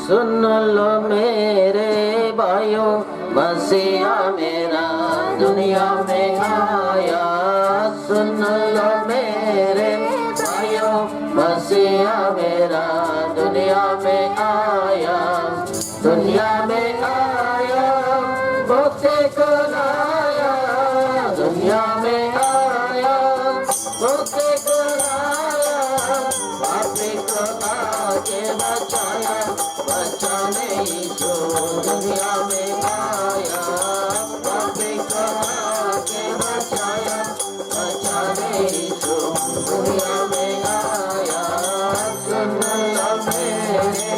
सुन लो मेरे भाइयों, मसीहा मेरा दुनिया में आया। सुन लो मेरे भाइयों, मसीहा मेरा दुनिया में आया। दुनिया में आया, मुक्ति को लाया। दुनिया में आया, मुक्ति को लाया। पापी को आके बचाया, बचाने यीशु दुनिया में आया। पापी को आके बचाया, बचाने यीशु दुनिया में आया। सुन लो मेरे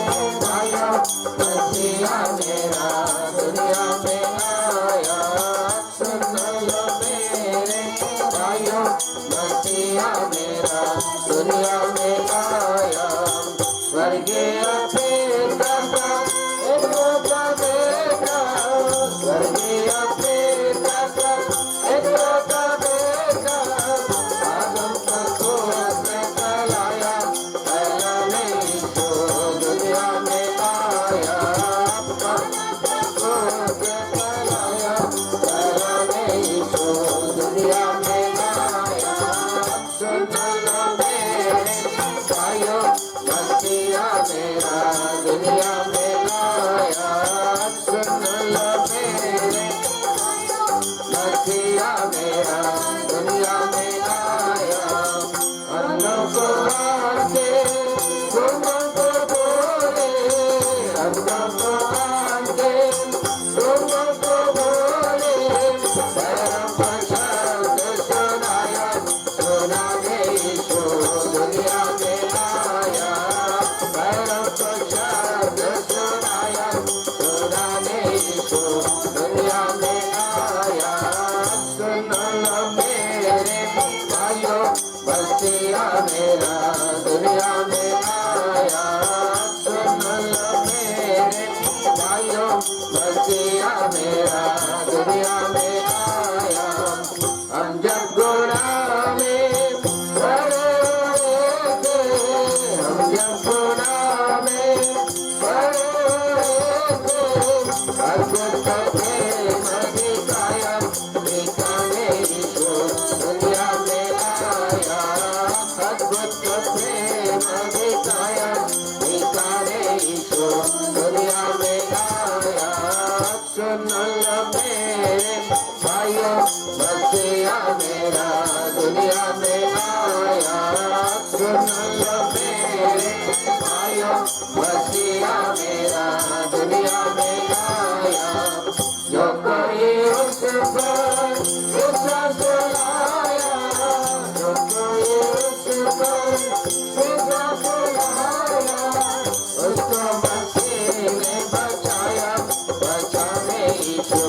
भाइयों, मसीहा मेरा दुनिया में आया। सुन लो मेरे भाइयों, मसीहा मेरा दुनिया में आया। स्वर्गीय पिता का एकलौता बेटा, स्वर्गीय पिता का एकलौता बेटा, आदम का क्रोध में चलाया, पहले यीशु दुनिया में आया। क्रोध में चलाया, पहले यीशु दुनिया में आया। सुन लो मेरे भाइयों, मसीहा मेरा दुनिया में आया। सुन लो मेरे मसीहा मेरा दुनिया में आया। अन्नों को आके गुणों को बोले, अन्नों को आके गुणों को बोले। पैरों को शब्द सुनाया, सुनाने यीशु दुनिया में आया। पैरों को शब्द सुनाया, सुनाने यीशु दुनिया में आया। सुन लो मेरे भाइयों, मसीहा मेरा दुनिया में आया। सुन लो मेरे भाइयों, मसीहा मेरा दुनिया में आया। हम जब गुनाह में पड़े थे, हम जब गुनाह में पड़े थे, अद्भुत प्रेम दिखाया, दिखाने यीशु दुनिया में आया। अद्भुत प्रेम दिखाया, दिखाने यीशु दुनिया में आया। सुन लो मेरे भाइयों, मसीहा मेरा दुनिया में आया। सुन लो मेरे भाइयों, मसीहा मेरा दुनिया में आया। जो कोई उस पर विश्वास लाया, जो कोई उस पर विश्वास लाया, उसको मसीह ने बचाया, बचाने यीशु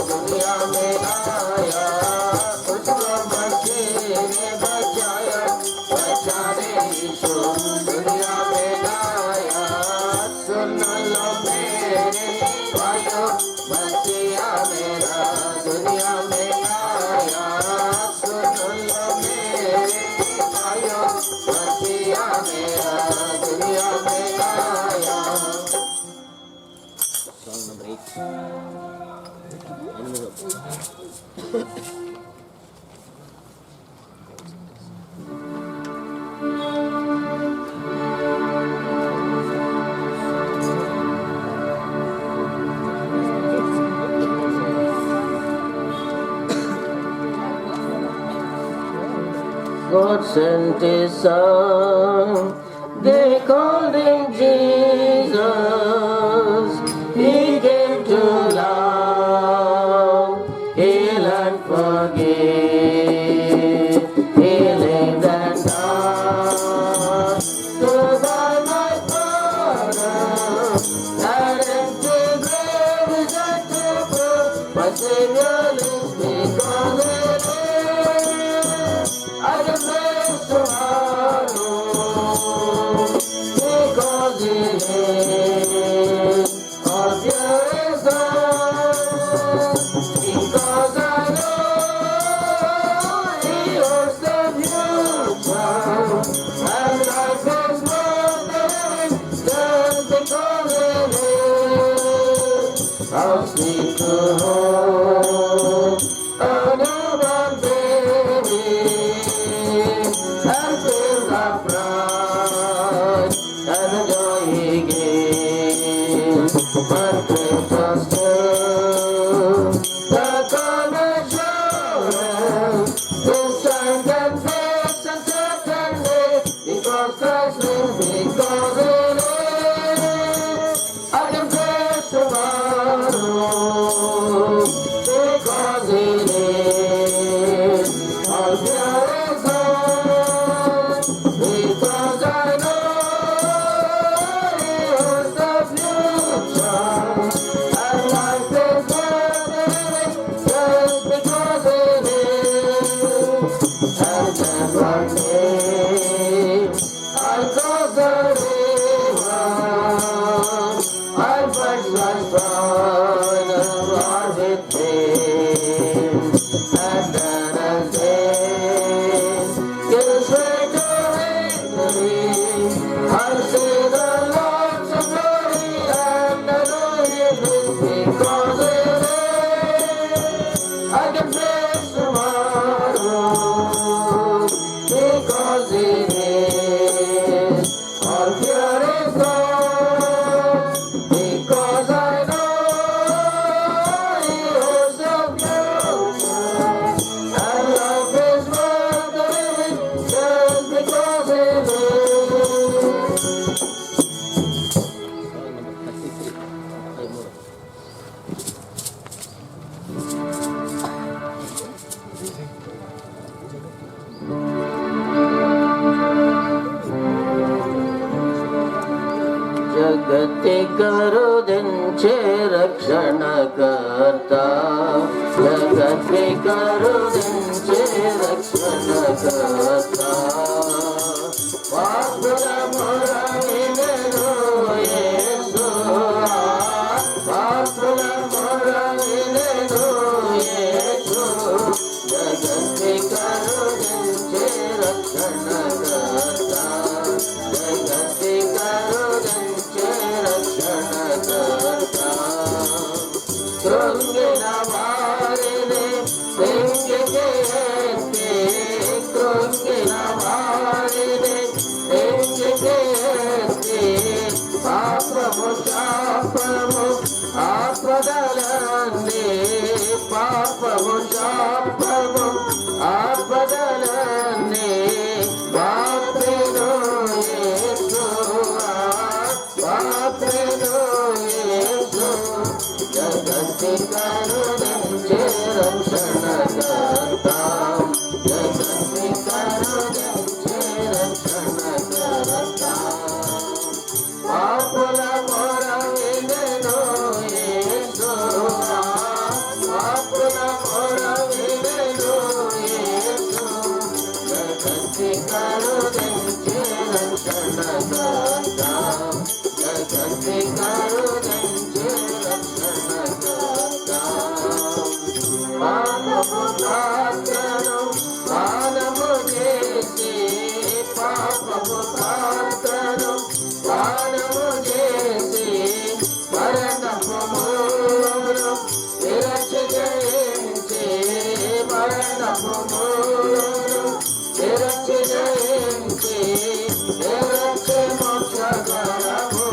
दुनिया में आया। उसको मसीह ने बचाया, बचाने यीशु दुनिया में आया। सुन लो मेरे भाइयों, मसीहा मेरा दुनिया में आया। सुन लो मेरे भाइयों, मसीहा मेरा दुनिया में आया। Song number 8. God sent His Son, they called Him Jesus. He came to love, heal and forgive, healing and God. To God my Father, that empty grave is yet to prove, my Savior lives because He lives. I can face tomorrow because He lives. All fear is gone because I know He holds the future, and life is more than how sweet to hold a newborn baby and feel the pride and the joy he gives. But precious still, the calm assurance, this time can face and certainly, because Christ lives, because it is. I can face tomorrow, because it is. All fear is gone, because I know here's the future. And life is worth living just because it is. And then one day I'll cross the river, I'll find my final war with him. And then I'll taste his way to victory. I'll see the Lord's glory and adore him because it is. I can face tomorrow because it is. All fear is gone because I know he holds the future. And life is worth the living just because it is. जगति करुदिंचे रक्षणकर्ता जगति करुदिंचे रक्षणकर्ता पापुల మొరవినెను యేసువా పాపుల మొరవినెను యేసు జగతి కరుదించే రక్షణకర్తా జగతి కరుదించే రక్షణకర్తా కృంగిన వారిని వెంకికి ఎత్తి కృంగిన వారిని వెంకికి ఎత్తి పాపము శాపము ఆపదలన్నీ పాపము శాపము ఆపదలన్నీ పాపెను యేసువా పాపెను యేసు జగతి కరుణించే రక్షణకర్తా జగతి కరుణించే రక్షణకర్తా పాపుల మొరవినెను యేసువా పాపుల మొరవినెను యేసు జగతి కరుణించే రక్షణకర్తా జగతి కరుణించే రక్షణకర్తా పాపము పాత్రను పానము చేసి పాపము పాత్రను పానము చేసి మరణపు మూలమును విరచి జయించి మరణపు మూలమును విరచి జయించి విరచి మోక్షకరము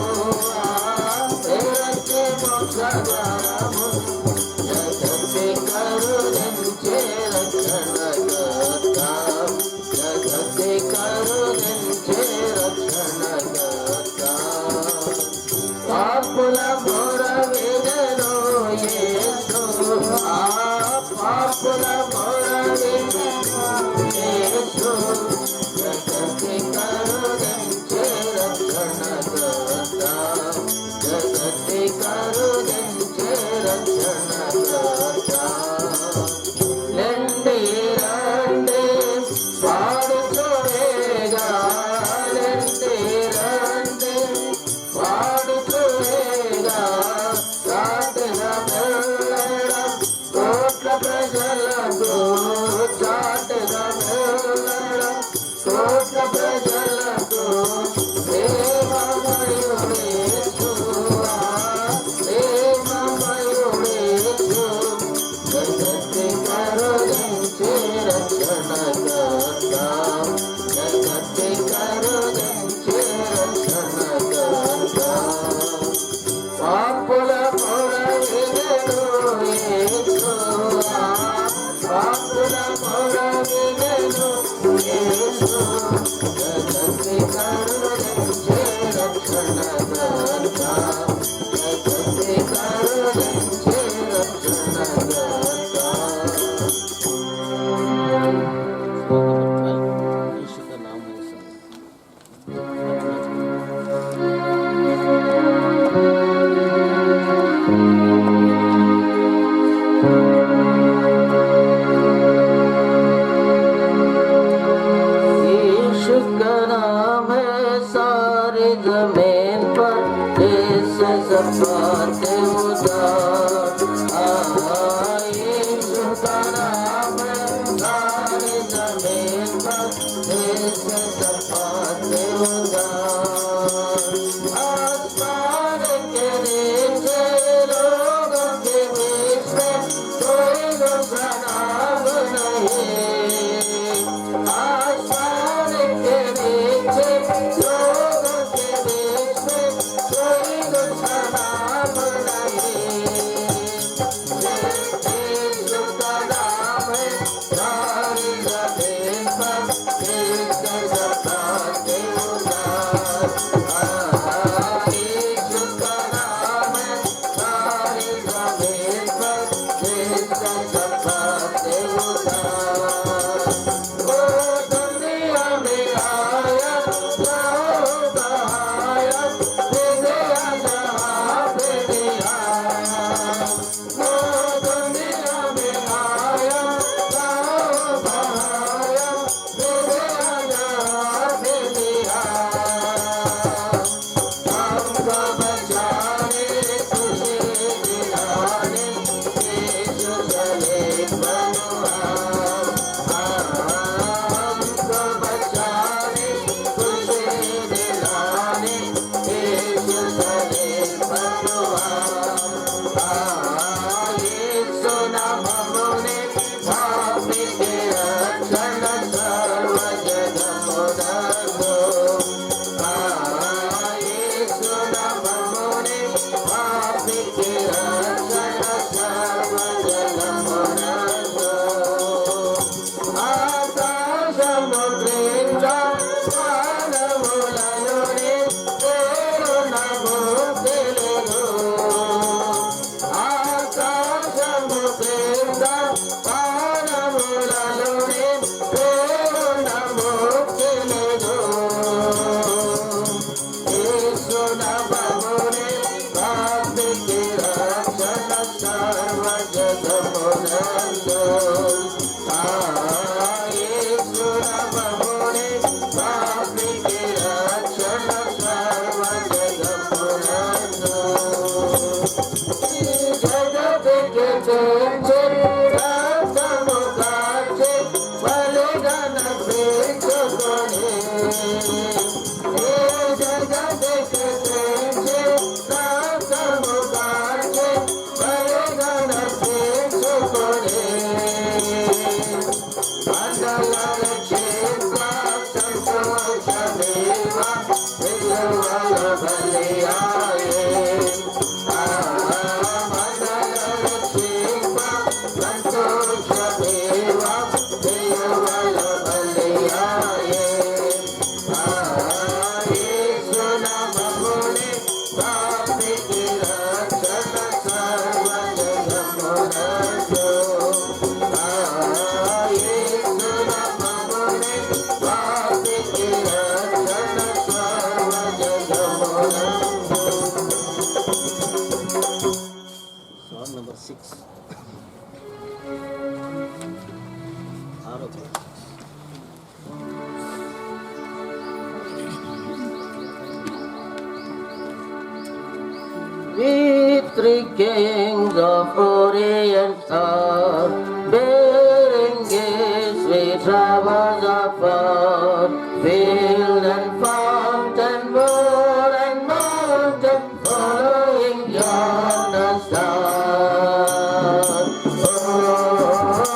We three kings of Orient are, bearing gifts we travel afar, field and fountain, wood and mountain, following yonder star. Oh,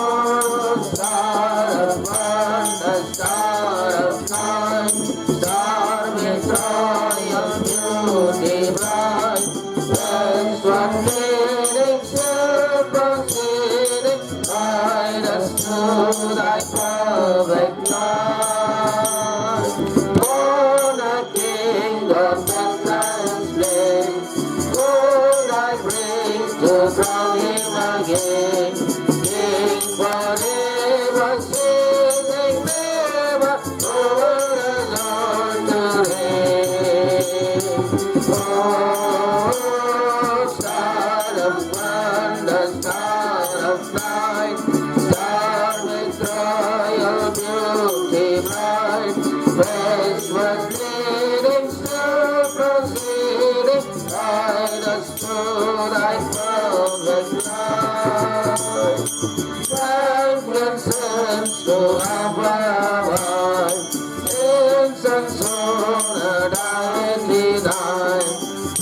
star of wonder, star of night, star with royal beauty bright. That's what leading, proceeding, guide us to thy perfect light. Born a king of Bethlehem, again. King forever, sitting never, over the Lord to reign. Oh, star of wonder, star of light, star with royal beauty bright, westward leading, still proceeding, guide us to thy perfect light. Frankincense to Abraham, incense on a deity night,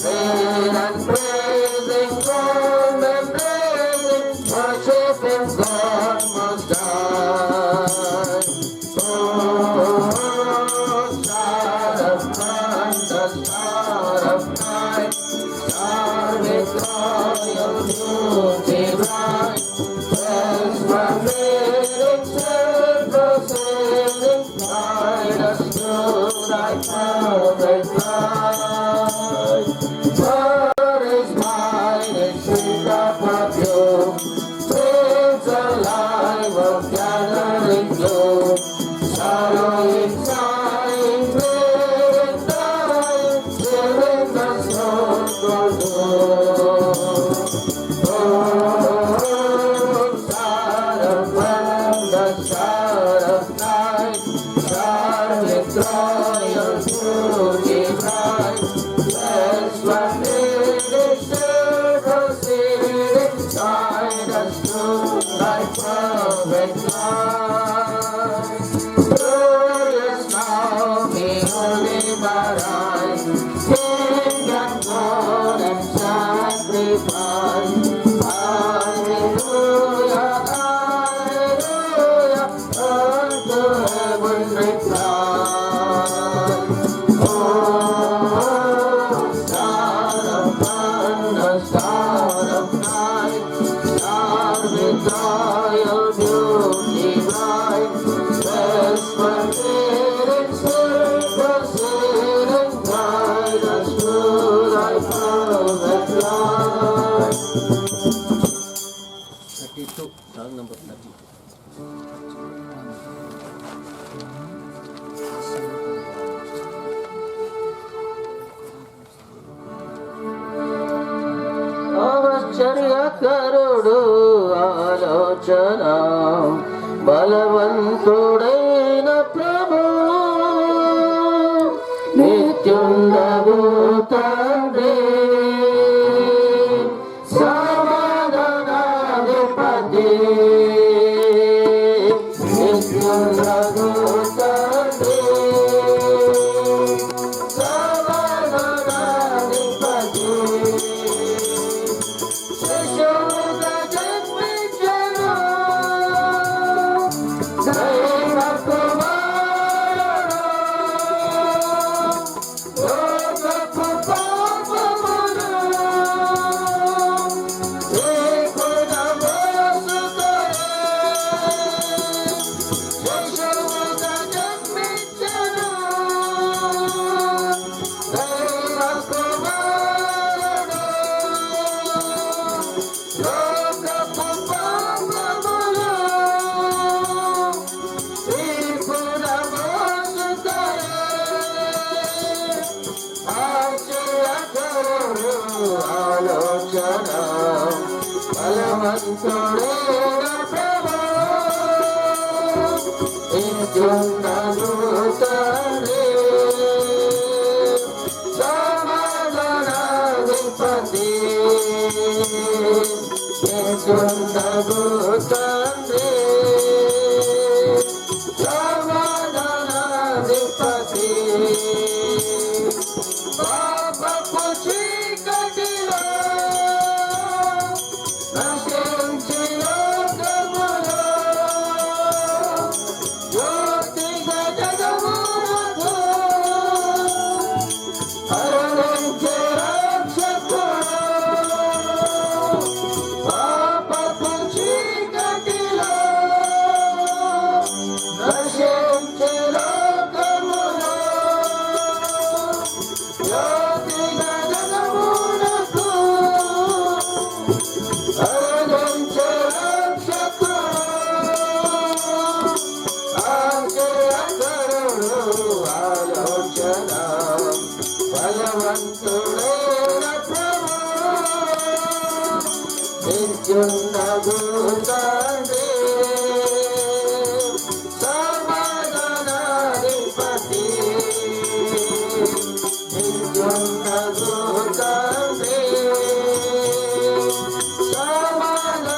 praise and praising God and praising, worshiping God most high. Oh, star of wonder, star of night, star with royal beauty bright, westward leading, still proceeding, guide us to thy perfect light. What is mine is sweet of perfume, brings alive of gathering gloom, sorrowing, sighing, bleeding, dying, giving the soul for doom. Oh, star of wonder, star of night, star with royal beauty bright, westward leading, still proceeding, guide us to thy perfect light. Glorious now, beholding arise, King and God and sacrifice. Hallelujah, hallelujah, unto heaven reply. Oh, star of wonder, star of night, star with royal beauty bright, westward leading, still proceeding, guide us to thy perfect light. 32, song number 32. ఆశ్చర్యకరుడు ఆలోచన బలవంతుడైన ప్రభు నిత్యుండగు తండ్రి సమాధానాధిపతి నిత్యుండగు తండ్రి సమాధానాధిపతి శిశువుగా జన్మించెను దైవ కుమారుడు లోకపు పాపమును ఏకున మోసుకొని శిశువుగా జన్మించెను దైవ కుమారుడు లోకపు పాపమును ఏకున మోసుకొని ఆశ్చర్యకరుడు ఆలోచన బలవంతుడైన ప్రభు నిత్యుండగు తండ్రి సమాధానాధిపతి నిత్యుండగు తండ్రి సమాధానాధిపతి పాపపు చీకటిలో నశించి లోకములో జ్యోతిగా జగమునకు అరుణించే రక్షకుడు. పాపపు చీకటిలో నిత్యున్నగు తండ్రి సమాధానాధిపతి నిత్యున్నగు తండ్రి సమాధానాధిపతి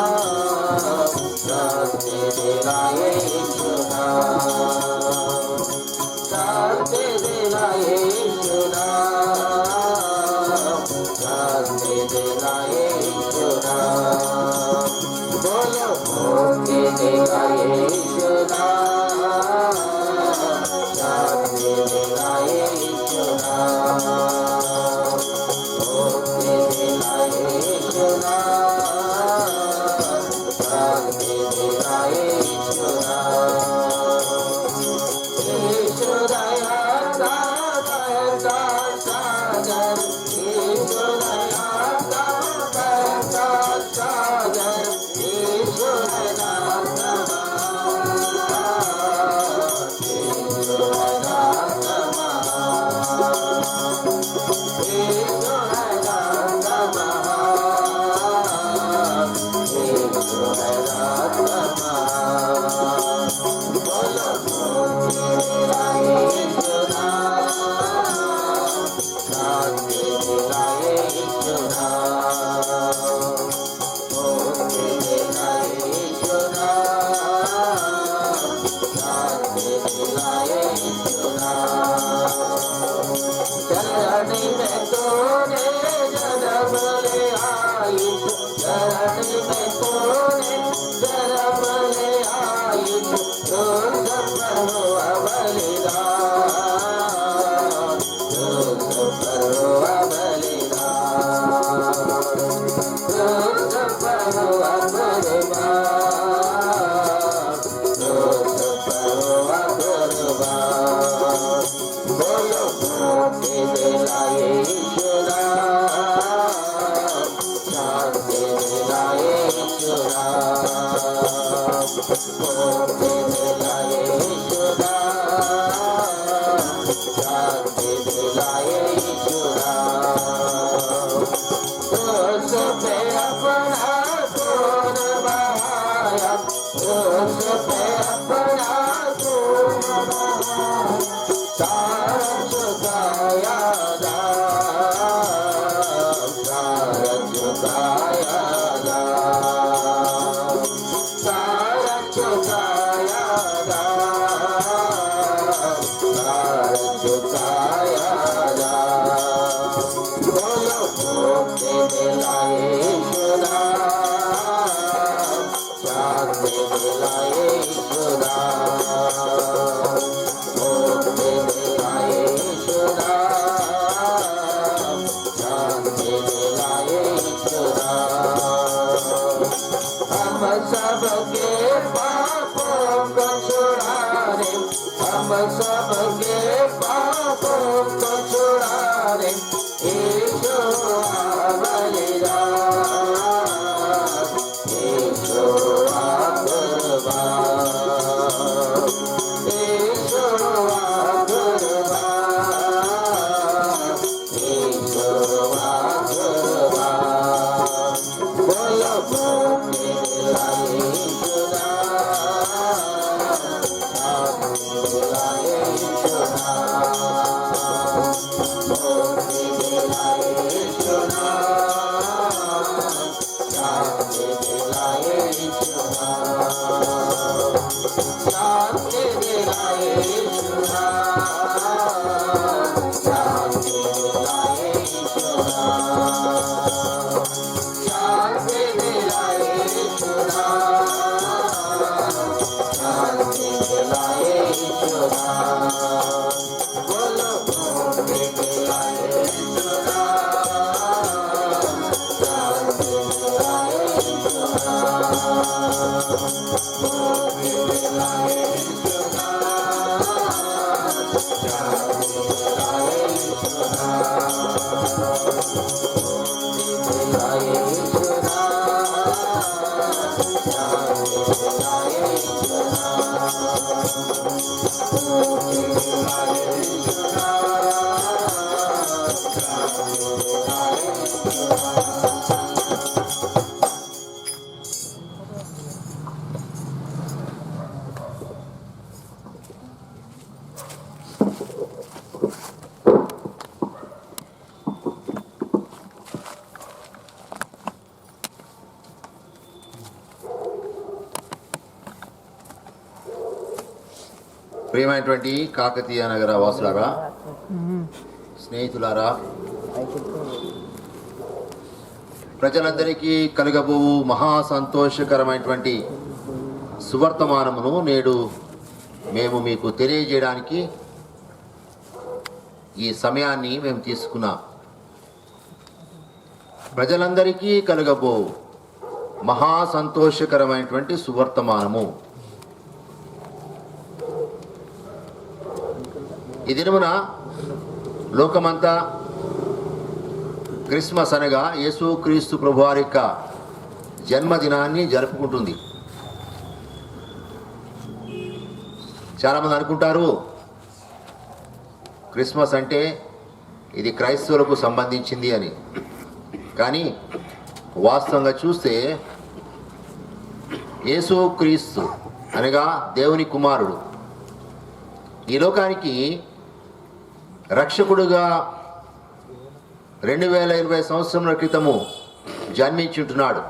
Rama मुक्ति दिलाए ईश्वरा, शांति दिलाए ईश्वरा। उस पे अपना खून बहाया, उस पे अपना खून बहाया, सारा चुकाया दाम, सारा चुकाया दाम, सारा चुकाया दाम, सारा चुकाया दाम। बोलो मुक्ति दिलाए ईश्वरा, शांति दिलाए ईश्वरा, मुक्ति दिलाए ईश्वरा, शांति दिलाए ईश्वरा। हम सबके पापों को छुड़ाने, हम सबके पापों को छुड़ाने यीशु बलिदान, यीशु कुर्बान, यीशु कुर्बान, यीशु कुर्बान। बोलो मुक्ति दिलाए ईश्वरा, शांति दिलाए ईश्वरा, मुक्ति दिलाए ईश्वरा, शांति दिलाए ईश्वरा, शांति दिलाए ईश्वरा, शांति दिलाए ईश्वरा, शांति दिलाए ईश्वरा, शांति दिलाए ईश्वरा। बोलो मुक्ति दिलाए ईश्वरा, शांति दिलाए ईश्वरा, मुक्ति दिलाए ईश्वरा, शांति दिलाए ईश्वरा, मुक्ति दिलाए ईश्वरा, शांति दिलाए ईश्वरा, मुक्ति दिलाए ईश्वरा, शांति दिलाए ईश्वरा। ప్రియమైనటువంటి కాకతీయ నగర వాసులారా, స్నేహితులారా, ప్రజలందరికీ కలగబోవు మహా సంతోషకరమైనటువంటి సువర్తమానమును నేడు మేము మీకు తెలియజేయడానికి ఈ సమయాన్ని మేము తీసుకున్నాం. ప్రజలందరికీ కలగబోవు మహా సంతోషకరమైనటువంటి సువర్తమానము. ఈ దినమున లోకమంతా క్రిస్మస్ అనగా యేసుక్రీస్తు ప్రభువారి యొక్క జన్మదినాన్ని జరుపుకుంటుంది. చాలామంది అనుకుంటారు క్రిస్మస్ అంటే ఇది క్రైస్తవులకు సంబంధించింది అని. కానీ వాస్తవంగా చూస్తే యేసుక్రీస్తు అనగా దేవుని కుమారుడు ఈ లోకానికి రక్షకుడుగా 2020 సంవత్సరముల క్రితము జన్మించుంటున్నాడు.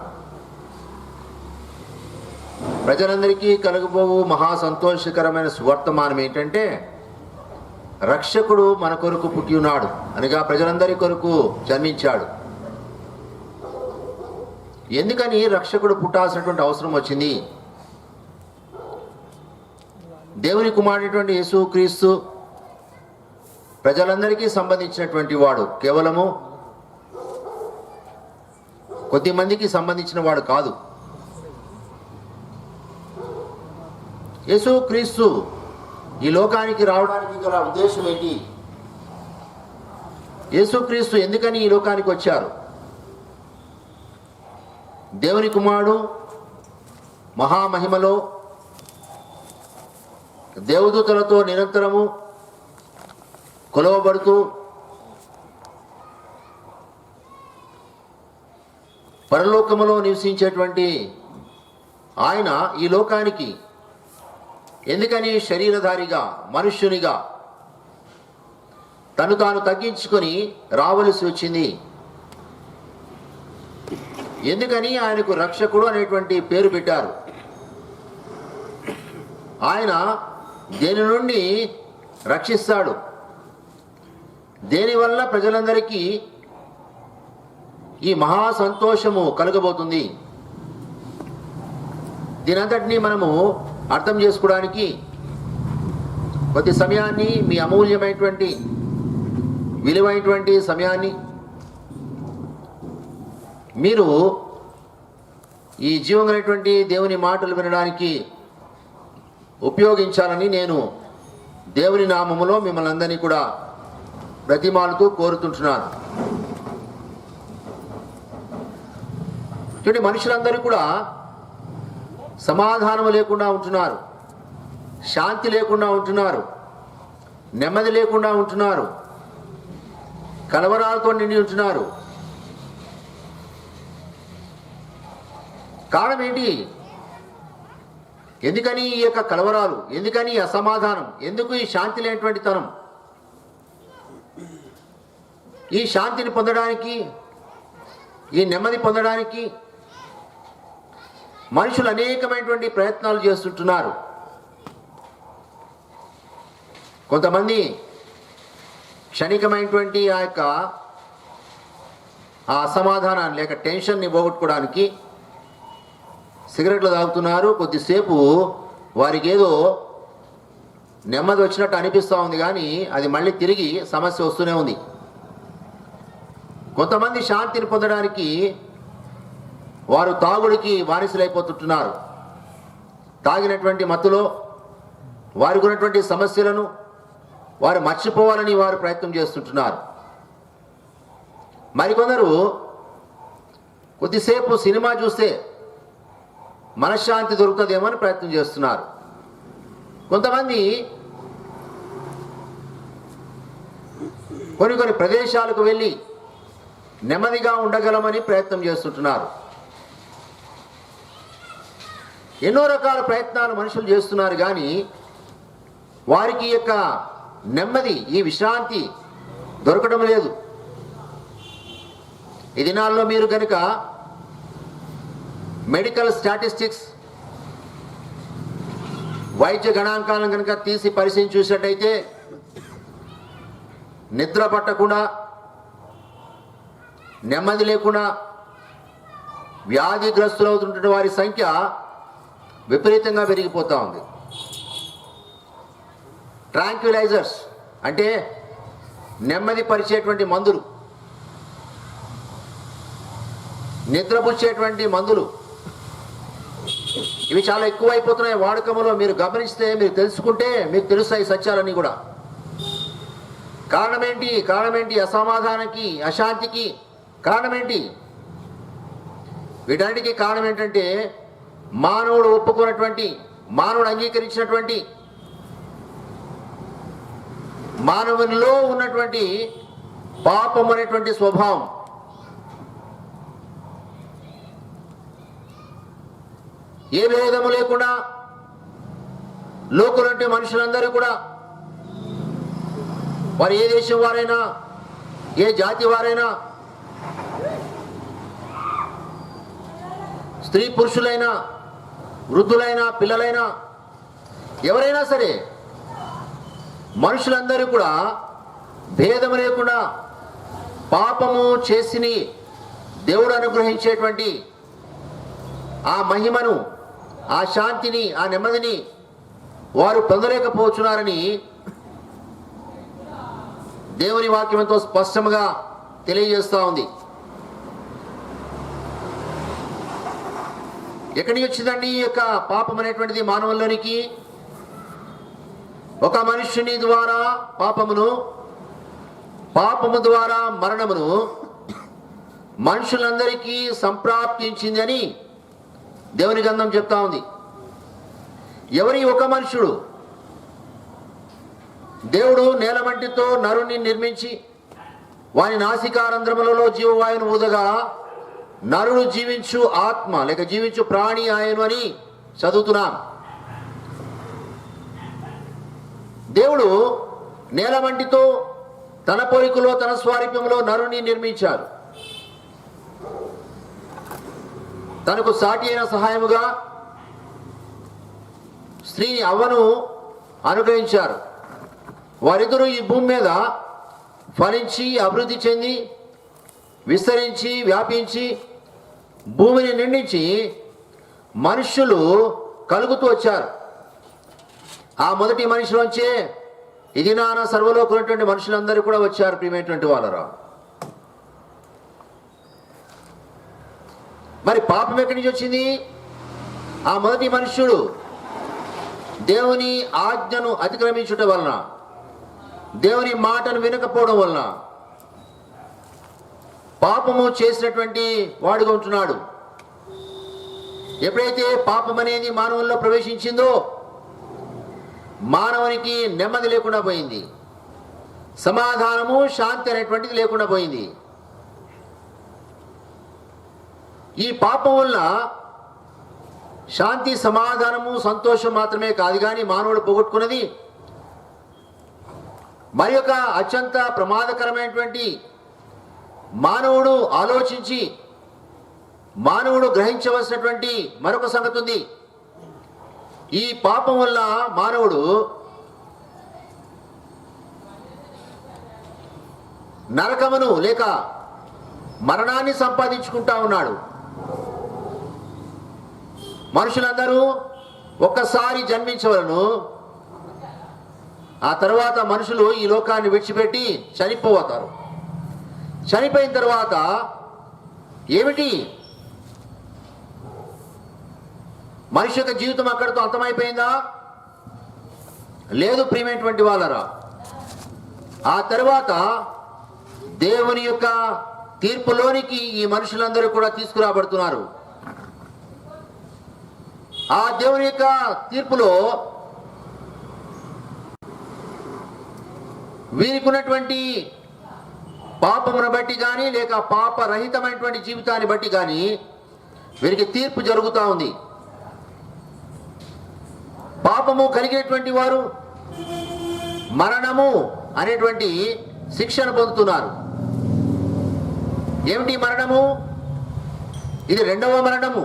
ప్రజలందరికీ కలగబోవు మహా సంతోషకరమైన సువర్తమానం ఏంటంటే రక్షకుడు మన కొరకు పుట్టి ఉన్నాడు అనగా ప్రజలందరి కొరకు జన్మించాడు. ఎందుకని రక్షకుడు పుట్టాల్సినటువంటి అవసరం వచ్చింది? దేవుని కుమారుడైనటువంటి యేసుక్రీస్తు ప్రజలందరికీ సంబంధించినటువంటి వాడు, కేవలము కొద్ది మందికి సంబంధించిన వాడు కాదు. యేసుక్రీస్తు ఈ లోకానికి రావడానికి గల ఉద్దేశం ఏంటి? యేసుక్రీస్తు ఎందుకని ఈ లోకానికి వచ్చారు? దేవుని కుమారుడు మహామహిమలో దేవదూతలతో నిరంతరము కొలవబడుతూ పరలోకములో నివసించేటువంటి ఆయన ఈ లోకానికి ఎందుకని శరీరధారిగా మనుష్యునిగా తను తాను తగ్గించుకొని రావలసి వచ్చింది? ఎందుకని ఆయనకు రక్షకుడు అనేటువంటి పేరు పెట్టారు? ఆయన దేని నుండి రక్షిస్తాడు? దేనివల్ల ప్రజలందరికీ ఈ మహా సంతోషము కలగబోతుంది? దీనంతటినీ మనము అర్థం చేసుకోవడానికి కొద్ది సమయాన్ని, మీ అమూల్యమైనటువంటి విలువైనటువంటి సమయాన్ని మీరు ఈ జీవమైనటువంటి దేవుని మాటలు వినడానికి ఉపయోగించాలని నేను దేవుని నామములో మిమ్మల్ని అందరినీ కూడా బ్రతిమాలుతూ కోరుతుంటున్నాను. చూడండి, మనుషులందరూ కూడా సమాధానం లేకుండా ఉంటున్నారు, శాంతి లేకుండా ఉంటున్నారు, నెమ్మది లేకుండా ఉంటున్నారు, కలవరాలతో నిండి ఉంటున్నారు. కారణం ఏంటి? ఎందుకని ఈ యొక్క కలవరాలు? ఎందుకని ఈ అసమాధానం? ఎందుకు ఈ శాంతి లేనటువంటి తనం? ఈ శాంతిని పొందడానికి, ఈ నెమ్మది పొందడానికి మనుషులు అనేకమైనటువంటి ప్రయత్నాలు చేస్తుంటున్నారు. కొంతమంది క్షణికమైనటువంటి ఆ యొక్క అసమాధానాన్ని లేక టెన్షన్ని పోగొట్టుకోవడానికి సిగరెట్లు తాగుతున్నారు. కొద్దిసేపు వారికి ఏదో నెమ్మది వచ్చినట్టు అనిపిస్తూ ఉంది, కానీ అది మళ్ళీ తిరిగి సమస్య వస్తూనే ఉంది. కొంతమంది శాంతిని పొందడానికి వారు తాగుడికి బానిసలైపోతుంటున్నారు. తాగినటువంటి మత్తులో వారికి ఉన్నటువంటి సమస్యలను వారు మర్చిపోవాలని వారు ప్రయత్నం చేస్తుంటున్నారు. మరికొందరు కొద్దిసేపు సినిమా చూస్తే మనశ్శాంతి దొరుకుతుందేమో అని ప్రయత్నం చేస్తున్నారు. కొంతమంది కొన్ని ప్రదేశాలకు వెళ్ళి నెమ్మదిగా ఉండగలమని ప్రయత్నం చేస్తుంటున్నారు. ఎన్నో రకాల ప్రయత్నాలు మనుషులు చేస్తున్నారు, కానీ వారికి ఈ యొక్క నెమ్మది, ఈ విశ్రాంతి దొరకడం లేదు. ఈ దినాల్లో మీరు కనుక మెడికల్ స్టాటిస్టిక్స్, వైద్య గణాంకాలను కనుక తీసి పరిశీలించి చూసినట్టయితే నిద్ర పట్టకుండా, నెమ్మది లేకుండా వ్యాధిగ్రస్తులవుతుంటున్న వారి సంఖ్య విపరీతంగా పెరిగిపోతూ ఉంది. ట్రాంక్విలైజర్స్ అంటే నెమ్మది పరిచేటువంటి మందులు, నిద్రపుచ్చేటువంటి మందులు, ఇవి చాలా ఎక్కువైపోతున్నాయి వాడకంలో. మీరు గమనిస్తే, మీరు తెలుసుకుంటే మీకు తెలుస్తాయి సత్యాలన్నీ కూడా. కారణం ఏంటి? అసమాధానానికి, అశాంతికి కారణం ఏంటి? వీటన్నిటికీ కారణం ఏంటంటే మానవుడు ఒప్పుకున్నటువంటి, మానవుడు అంగీకరించినటువంటి, మానవునిలో ఉన్నటువంటి పాపం అనేటువంటి స్వభావం. ఏ భేదము లేకుండా లోకులంటే మనుషులందరూ కూడా, వారు ఏ దేశం వారైనా, ఏ జాతి వారైనా, స్త్రీ పురుషులైనా, వృద్ధులైనా, పిల్లలైనా, ఎవరైనా సరే మనుషులందరూ కూడా భేదము లేకుండా పాపము చేసి దేవుడు అనుగ్రహించేటువంటి ఆ మహిమను, ఆ శాంతిని, ఆ నెమ్మదిని వారు పొందలేకపోతున్నారని దేవుని వాక్యం ఎంతో స్పష్టంగా తెలియజేస్తూ ఉంది. ఎక్కడి నుంచి వచ్చిందండి ఈ యొక్క పాపం అనేటువంటిది మానవుల్లోనికి? ఒక మనుష్యుని ద్వారా పాపమును, పాపము ద్వారా మరణమును మనుషులందరికీ సంప్రాప్తించింది అని దేవుని గ్రంథం చెప్తా ఉంది. ఎవరి ఒక మనుషుడు దేవుడు నేలమంటితో నరుని నిర్మించి వాని నాసికారంధ్రములలో జీవవాయువును ఊదగా నరుడు జీవించు ఆత్మ లేక జీవించు ప్రాణి ఆయను అని చదువుతున్నాం. దేవుడు నేలమంటితో తన పోలికలో తన స్వారూప్యంలో నరుని నిర్మించారు. తనకు సాటి అయిన సహాయముగా స్త్రీని అవ్వను అనుగ్రహించారు. వారిద్దరూ ఈ భూమి మీద ఫలించి అభివృద్ధి చెంది విస్తరించి వ్యాపించి భూమిని నిండించి మనుష్యులు కలుగుతూ వచ్చారు. ఆ మొదటి మనిషిలోంచే ఇది నాన్న సర్వలోకున్నటువంటి మనుషులందరూ కూడా వచ్చారు. ప్రియమైనటువంటి వాళ్ళరా, మరి పాపం ఎక్కడి నుంచి వచ్చింది? ఆ మొదటి మనుష్యుడు దేవుని ఆజ్ఞను అతిక్రమించుట వలన, దేవుని మాటను వినకపోవడం వలన పాపము చేసినటువంటి వాడుగా ఉంటున్నాడు. ఎప్పుడైతే పాపం అనేది మానవుల్లో ప్రవేశించిందో మానవునికి నెమ్మది లేకుండా పోయింది, సమాధానము శాంతి అనేటువంటిది లేకుండా పోయింది. ఈ పాపం వల్ల శాంతి సమాధానము సంతోషం మాత్రమే కాదు కానీ మానవుడు పోగొట్టుకున్నది మరి ఒక అత్యంత ప్రమాదకరమైనటువంటి మానవుడు ఆలోచించి మానవుడు గ్రహించవలసినటువంటి మరొక సంగతి ఉంది. ఈ పాపం వల్ల మానవుడు నరకమును లేక మరణాన్ని సంపాదించుకుంటా ఉన్నాడు. మనుషులందరూ ఒక్కసారి జన్మించవలను, ఆ తర్వాత మనుషులు ఈ లోకాన్ని విడిచిపెట్టి చనిపోతారు. చనిపోయిన తర్వాత ఏమిటి? మనిషి యొక్క జీవితం అక్కడితో అంతమైపోయిందా? లేదు ప్రియమైనటువంటి వాళ్ళరా. ఆ తర్వాత దేవుని యొక్క తీర్పులోనికి ఈ మనుషులందరూ కూడా తీసుకురాబడుతున్నారు. ఆ దేవుని యొక్క తీర్పులో వీరికి ఉన్నటువంటి పాపమును బట్టి కానీ లేక పాపరహితమైనటువంటి జీవితాన్ని బట్టి కానీ వీరికి తీర్పు జరుగుతూ ఉంది. పాపము కలిగినటువంటి వారు మరణము అనేటువంటి శిక్షను పొందుతున్నారు. ఏమిటి మరణము? ఇది రెండవ మరణము.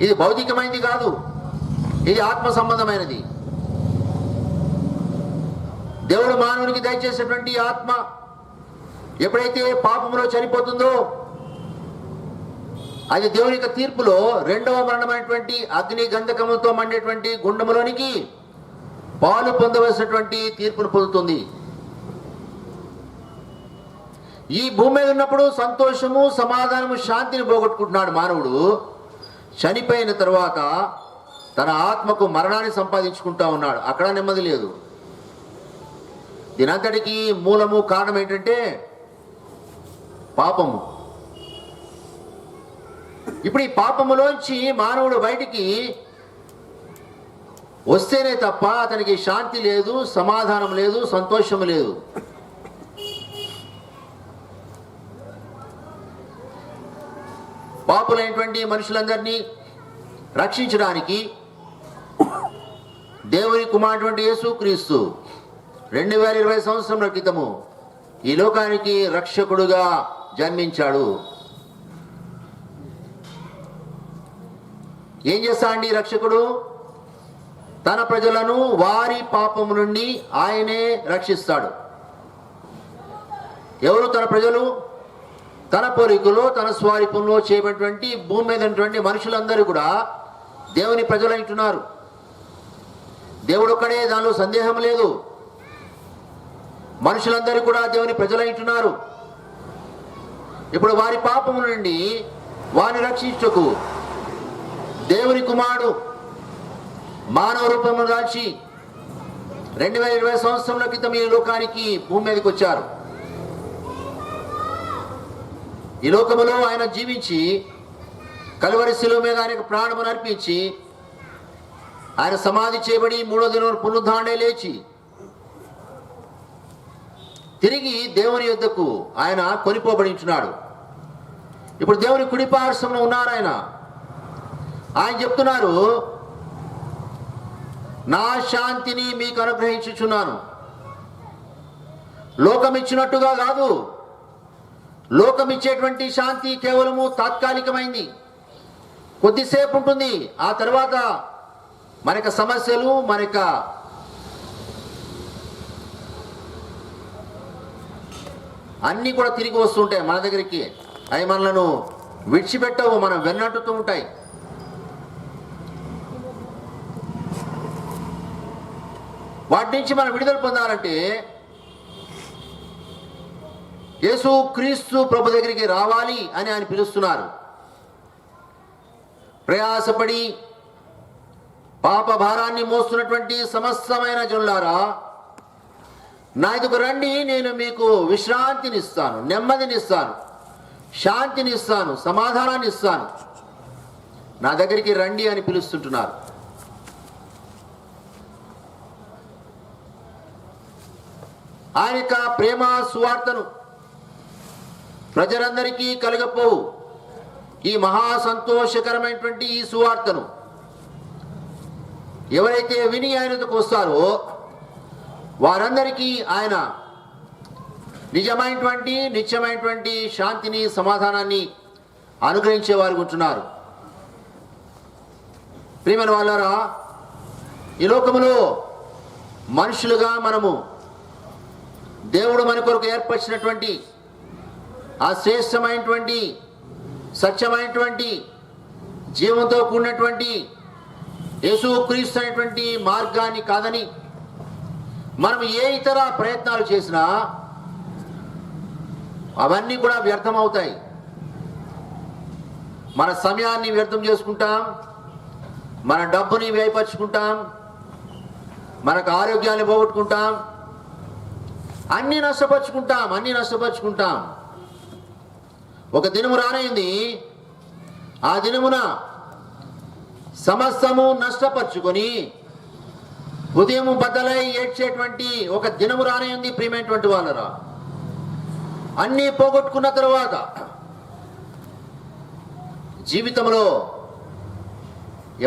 ఇది భౌతికమైనది కాదు, ఇది ఆత్మ సంబంధమైనది. దేవుడు మానవునికి దయచేసినటువంటి ఆత్మ ఎప్పుడైతే పాపములో చనిపోతుందో అది దేవుని యొక్క తీర్పులో రెండవ మరణమైనటువంటి అగ్ని గంధకముతో మండేటువంటి గుండములోనికి పాలు పొందవలసినటువంటి తీర్పును పొందుతుంది. ఈ భూమి మీద ఉన్నప్పుడు సంతోషము సమాధానము శాంతిని పోగొట్టుకుంటున్నాడు మానవుడు. చనిపోయిన తర్వాత తన ఆత్మకు మరణాన్ని సంపాదించుకుంటా ఉన్నాడు. అక్కడ నెమ్మది లేదు. దీనంతటికి మూలము కారణం ఏంటంటే పాపము. ఇప్పుడు ఈ పాపములోంచి మానవుడు బయటికి వస్తేనే తప్ప అతనికి శాంతి లేదు, సమాధానం లేదు, సంతోషం లేదు. పాపులైనటువంటి మనుషులందరినీ రక్షించడానికి దేవుని కుమారుడు యేసుక్రీస్తు 2020 సంవత్సరాల క్రితము ఈ లోకానికి రక్షకుడుగా జన్మించాడు. ఏం చేస్తాడండి రక్షకుడు? తన ప్రజలను వారి పాపము నుండి ఆయనే రక్షిస్తాడు. ఎవరు తన ప్రజలు? తన పోలికలో తన స్వారూప్యంలో చేయబడినటువంటి భూమి మీద ఉన్నటువంటి మనుషులందరూ కూడా దేవుని ప్రజలంటున్నారు. దేవుడు ఒక్కడే, దానిలో సందేహం లేదు. మనుషులందరూ కూడా దేవుని ప్రజలంటున్నారు. ఇప్పుడు వారి పాపము నుండి వారిని రక్షించుటకు దేవుని కుమారుడు మానవ రూపంలో దాల్చి 2020 సంవత్సరాల క్రితం ఈ లోకానికి భూమి మీదకి వచ్చారు. ఈ లోకములో ఆయన జీవించి కలువరి శిలువ మీద ఆయనకు ప్రాణమును అర్పించి ఆయన సమాధి చేయబడి 3వ దినం పునరుద్ధారణే లేచి తిరిగి దేవుని యొద్దకు ఆయన కొనిపోబడించున్నాడు. ఇప్పుడు దేవుని కుడి పార్శ్వంలో ఉన్నారు ఆయన. ఆయన చెప్తున్నారు, నా శాంతిని మీకు అనుగ్రహించుచున్నాను. లోకం ఇచ్చినట్టుగా కాదు. లోకం ఇచ్చేటువంటి శాంతి కేవలము తాత్కాలికమైంది, కొద్దిసేపు ఉంటుంది. ఆ తర్వాత మనక సమస్యలు, మనక అన్నీ కూడా తిరిగి వస్తుంటాయి మన దగ్గరికి. అవి మనలను విడిచిపెట్టవు, మనం వెన్నట్టుతూ ఉంటాయి. వాటి నుంచి మనం విడుదల పొందాలంటే యేసు క్రీస్తు ప్రభు దగ్గరికి రావాలి అని ఆయన పిలుస్తున్నారు. ప్రయాసపడి పాప భారాన్ని మోస్తున్నటువంటి సమస్తమైన జనులారా, నా ఎదుగు రండి, నేను మీకు విశ్రాంతినిస్తాను, నెమ్మదినిస్తాను, శాంతినిస్తాను, సమాధానాన్ని ఇస్తాను. నా దగ్గరికి రండి అని పిలుస్తుంటున్నారు. ఆయన యొక్క ప్రేమ సువార్తను ప్రజలందరికీ కలగపోవు ఈ మహా సంతోషకరమైనటువంటి ఈ సువార్తను ఎవరైతే విని ఆయనకు వస్తారో వారందరికీ ఆయన నిజమైనటువంటి నిత్యమైనటువంటి శాంతిని, సమాధానాన్ని అనుగ్రహించే వారు ఉంటున్నారు. ప్రియమైన వాళ్ళారా, ఈ లోకములో మనుషులుగా మనము దేవుడు మన కొరకు ఏర్పరిచినటువంటి ఆ శ్రేష్టమైనటువంటి, సత్యమైనటువంటి, జీవంతో కూడినటువంటి యేసు క్రీస్తు అనేటువంటి మార్గాన్ని కాదని మనం ఏ ఇతర ప్రయత్నాలు చేసినా అవన్నీ కూడా వ్యర్థమవుతాయి. మన సమయాన్ని వ్యర్థం చేసుకుంటాం, మన డబ్బుని వ్యయపరుచుకుంటాం, మనకు ఆరోగ్యాన్ని పోగొట్టుకుంటాం, అన్నీ నష్టపరుచుకుంటాం. ఒక దినము రానైంది, ఆ దినమున సమస్తము నష్టపరుచుకొని ఉదయం బద్దలై ఏడ్చేటువంటి ఒక దినము రానైంది. ప్రియమైనటువంటి వాళ్ళరా, అన్నీ పోగొట్టుకున్న తరువాత జీవితంలో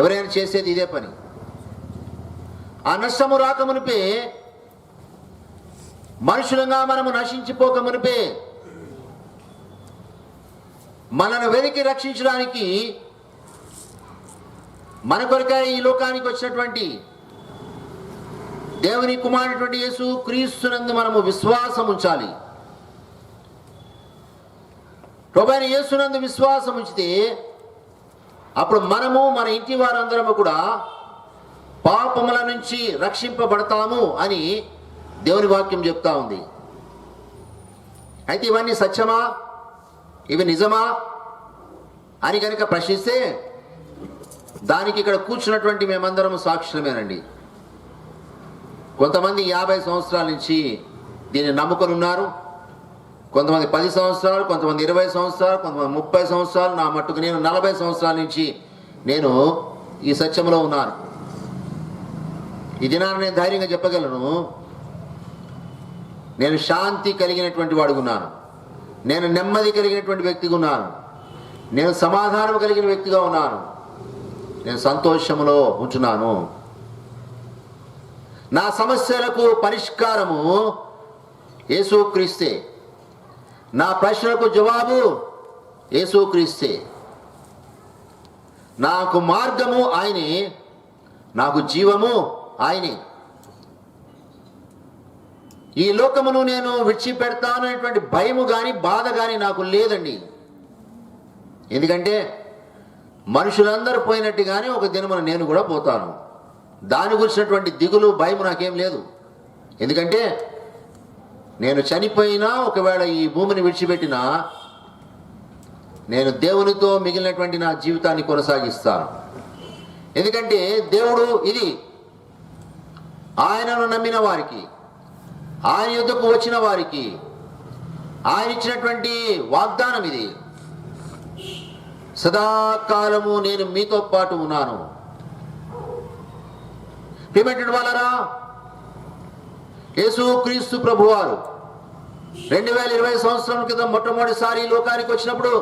ఎవరైనా చేసేది ఇదే పని. ఆ నష్టము రాకమునిపే, మనుషులంగా మనము నశించిపోక మునిపే మనను వెతికి రక్షించడానికి మన కొరకై ఈ లోకానికి వచ్చినటువంటి దేవుని కుమారుడైనటువంటి యేసు క్రీస్తునందు మనము విశ్వాసం ఉంచాలి. ప్రభువైన యేసునందు విశ్వాసం ఉంచితే అప్పుడు మనము, మన ఇంటి వారందరము కూడా పాపముల నుంచి రక్షింపబడతాము అని దేవుని వాక్యం చెప్తా ఉంది. అయితే ఇవన్నీ సత్యమా, ఇవి నిజమా అని కనుక ప్రశ్నిస్తే దానికి ఇక్కడ కూర్చున్నటువంటి మేమందరం సాక్షులమేనండి. కొంతమంది 50 సంవత్సరాల నుంచి దీన్ని నమ్ముకొని ఉన్నారు, కొంతమంది 10 సంవత్సరాలు, కొంతమంది 20 సంవత్సరాలు, కొంతమంది 30 సంవత్సరాలు. నా మట్టుకు నేను 40 సంవత్సరాల నుంచి నేను ఈ సత్యంలో ఉన్నాను. ఈ దినాన్ని నేను ధైర్యంగా చెప్పగలను, నేను శాంతి కలిగినటువంటి వాడుగా ఉన్నాను, నేను నెమ్మది కలిగినటువంటి వ్యక్తిగా ఉన్నాను, నేను సమాధానం కలిగిన వ్యక్తిగా ఉన్నాను, నేను సంతోషములో ఉంటున్నాను. నా సమస్యలకు పరిష్కారము యేసుక్రీస్తే, నా ప్రశ్నలకు జవాబు యేసుక్రీస్తే. నాకు మార్గము ఆయనే, నాకు జీవము ఆయనే. ఈ లోకమును నేను విడిచిపెడతాను అనేటువంటి భయము కానీ బాధ కానీ నాకు లేదండి. ఎందుకంటే మనుషులందరూ పోయినట్టుగానే ఒక దినమున నేను కూడా పోతాను. దాని గురించినటువంటి దిగులు, భయము నాకేం లేదు. ఎందుకంటే నేను చనిపోయినా, ఒకవేళ ఈ భూమిని విడిచిపెట్టినా, నేను దేవునితో మిగిలినటువంటి నా జీవితాన్ని కొనసాగిస్తాను. ఎందుకంటే దేవుడు ఇది ఆయనను నమ్మిన వారికి, ఆయన యుద్ధకు వచ్చిన వారికి ఆయన ఇచ్చినటువంటి వాగ్దానం ఇది. సదాకాలము నేను మీతో పాటు ఉన్నాను. ప్రియమైనటువంటి వాళ్ళరా, యేసు క్రీస్తు ప్రభువారు 2020 సంవత్సరం క్రితం మొట్టమొదటిసారి ఈ లోకానికి వచ్చినప్పుడు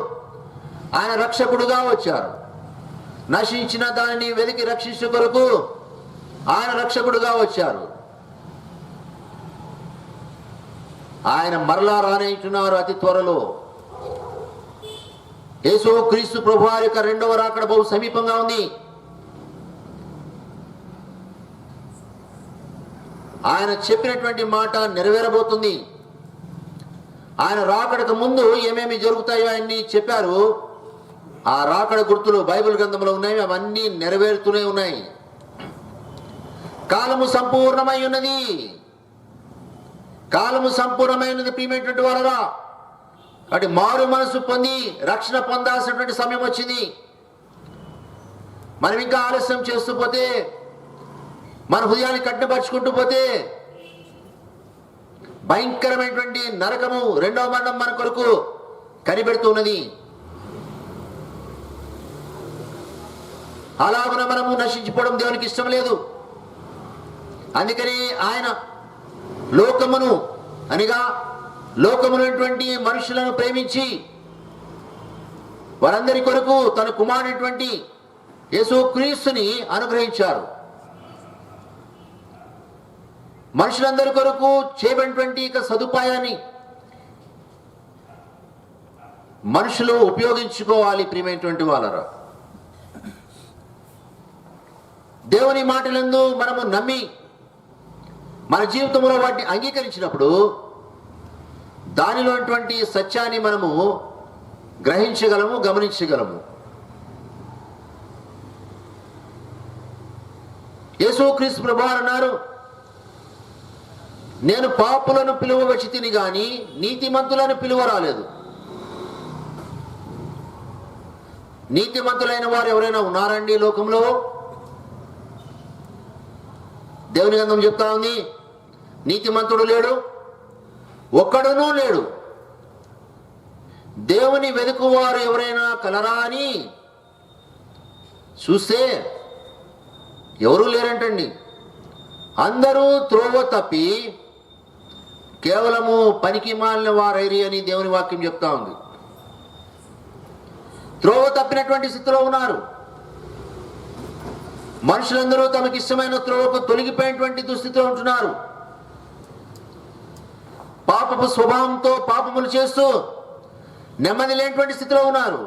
ఆయన రక్షకుడుగా వచ్చారు. నశించిన దానిని వెతికి రక్షించే కొరకు ఆయన రక్షకుడుగా వచ్చారు. ఆయన మరలా రానంటున్నారు అతి త్వరలో. యేసు క్రీస్తు ప్రభువారి యొక్క రెండవ రాకడ బహు సమీపంగా ఉంది. ఆయన చెప్పినటువంటి మాట నెరవేరబోతుంది. ఆయన రాకడకు ముందు ఏమేమి జరుగుతాయో ఆయన్ని చెప్పారు. ఆ రాకడ గుర్తులు బైబిల్ గ్రంథంలో ఉన్నాయి. అవన్నీ నెరవేరుతూనే ఉన్నాయి. కాలము సంపూర్ణమై ఉన్నది. కాలము సంపూర్ణమైనది ప్రియమైనటువంటి వాళ్ళరా. అంటే మారు మనసు పొంది రక్షణ పొందాల్సినటువంటి సమయం వచ్చింది. మనం ఇంకా ఆలస్యం చేస్తూ పోతే, మన హృదయాన్ని కట్టుపరుచుకుంటూ పోతే భయంకరమైనటువంటి నరకము, రెండవ మరణం మన కొరకు కనిపెడుతున్నది. అలాగున మనము నశించిపోవడం దేవునికి ఇష్టం లేదు. అందుకని ఆయన లోకమును అనగా లోకమునటువంటి మనుషులను ప్రేమించి వారందరి కొరకు తన కుమారుడైనటువంటి యేసుక్రీస్తుని అనుగ్రహించారు. మనుషులందరి కొరకు చేయబడినటువంటి సదుపాయాన్ని మనుషులు ఉపయోగించుకోవాలి. ప్రియమైనటువంటి వాళ్ళరా, దేవుని మాటలందు మనము నమ్మి మన జీవితంలో వాటిని అంగీకరించినప్పుడు దానిలోటువంటి సత్యాన్ని మనము గ్రహించగలము, గమనించగలము. యేసుక్రీస్తు ప్రభువారు అన్నారు, నేను పాపులను పిలువవచ్చి తిని గాని నీతిమంతులను పిలువ రాలేదు. నీతిమంతులైన వారు ఎవరైనా ఉన్నారండి ఈ లోకంలో? దేవుని గ్రంథం చెప్తా ఉంది, నీతిమంతుడు లేడు, ఒక్కడునూ లేడు. దేవుని వెతుకువారు ఎవరైనా కలరా అని చూస్తే ఎవరూ లేరంటండి. అందరూ త్రోవ తప్పి కేవలము పనికి మాలిన వారైరి అని దేవుని వాక్యం చెప్తా ఉంది. త్రోవ తప్పినటువంటి స్థితిలో ఉన్నారు. మనుషులందరూ తమకి ఇష్టమైన త్రోవకు తొలగిపోయినటువంటి దుస్థితిలో ఉంటున్నారు. పాపపు స్వభావంతో పాపములు చేస్తూ నెమ్మది లేనటువంటి స్థితిలో ఉన్నారు.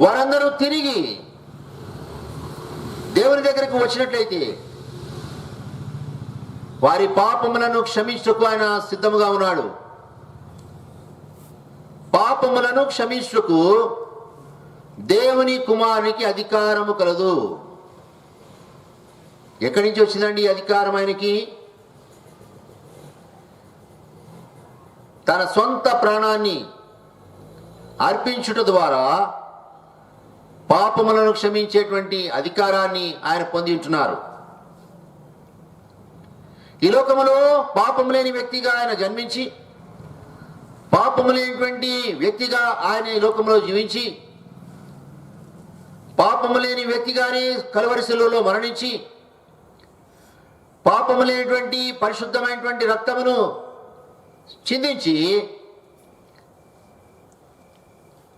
వారందరూ తిరిగి దేవుని దగ్గరికి వచ్చినట్లయితే వారి పాపములను క్షమించుటకు ఆయన సిద్ధముగా ఉన్నాడు. పాపములను క్షమించుటకు దేవుని కుమారునికి అధికారము కలదు. ఎక్కడి నుంచి వచ్చిందండి ఈ అధికారం ఆయనకి? తన సొంత ప్రాణాన్ని అర్పించుట ద్వారా పాపములను క్షమించేటువంటి అధికారాన్ని ఆయన పొంది ఉంటున్నారు. ఈ లోకములో పాపము లేని వ్యక్తిగా ఆయన జన్మించి, పాపము లేనిటువంటి వ్యక్తిగా ఆయన ఈ లోకంలో జీవించి, పాపము లేని వ్యక్తిగానే కలువరి శిలువలో మరణించి, పాపము లేనటువంటి పరిశుద్ధమైనటువంటి రక్తమును చిందించి,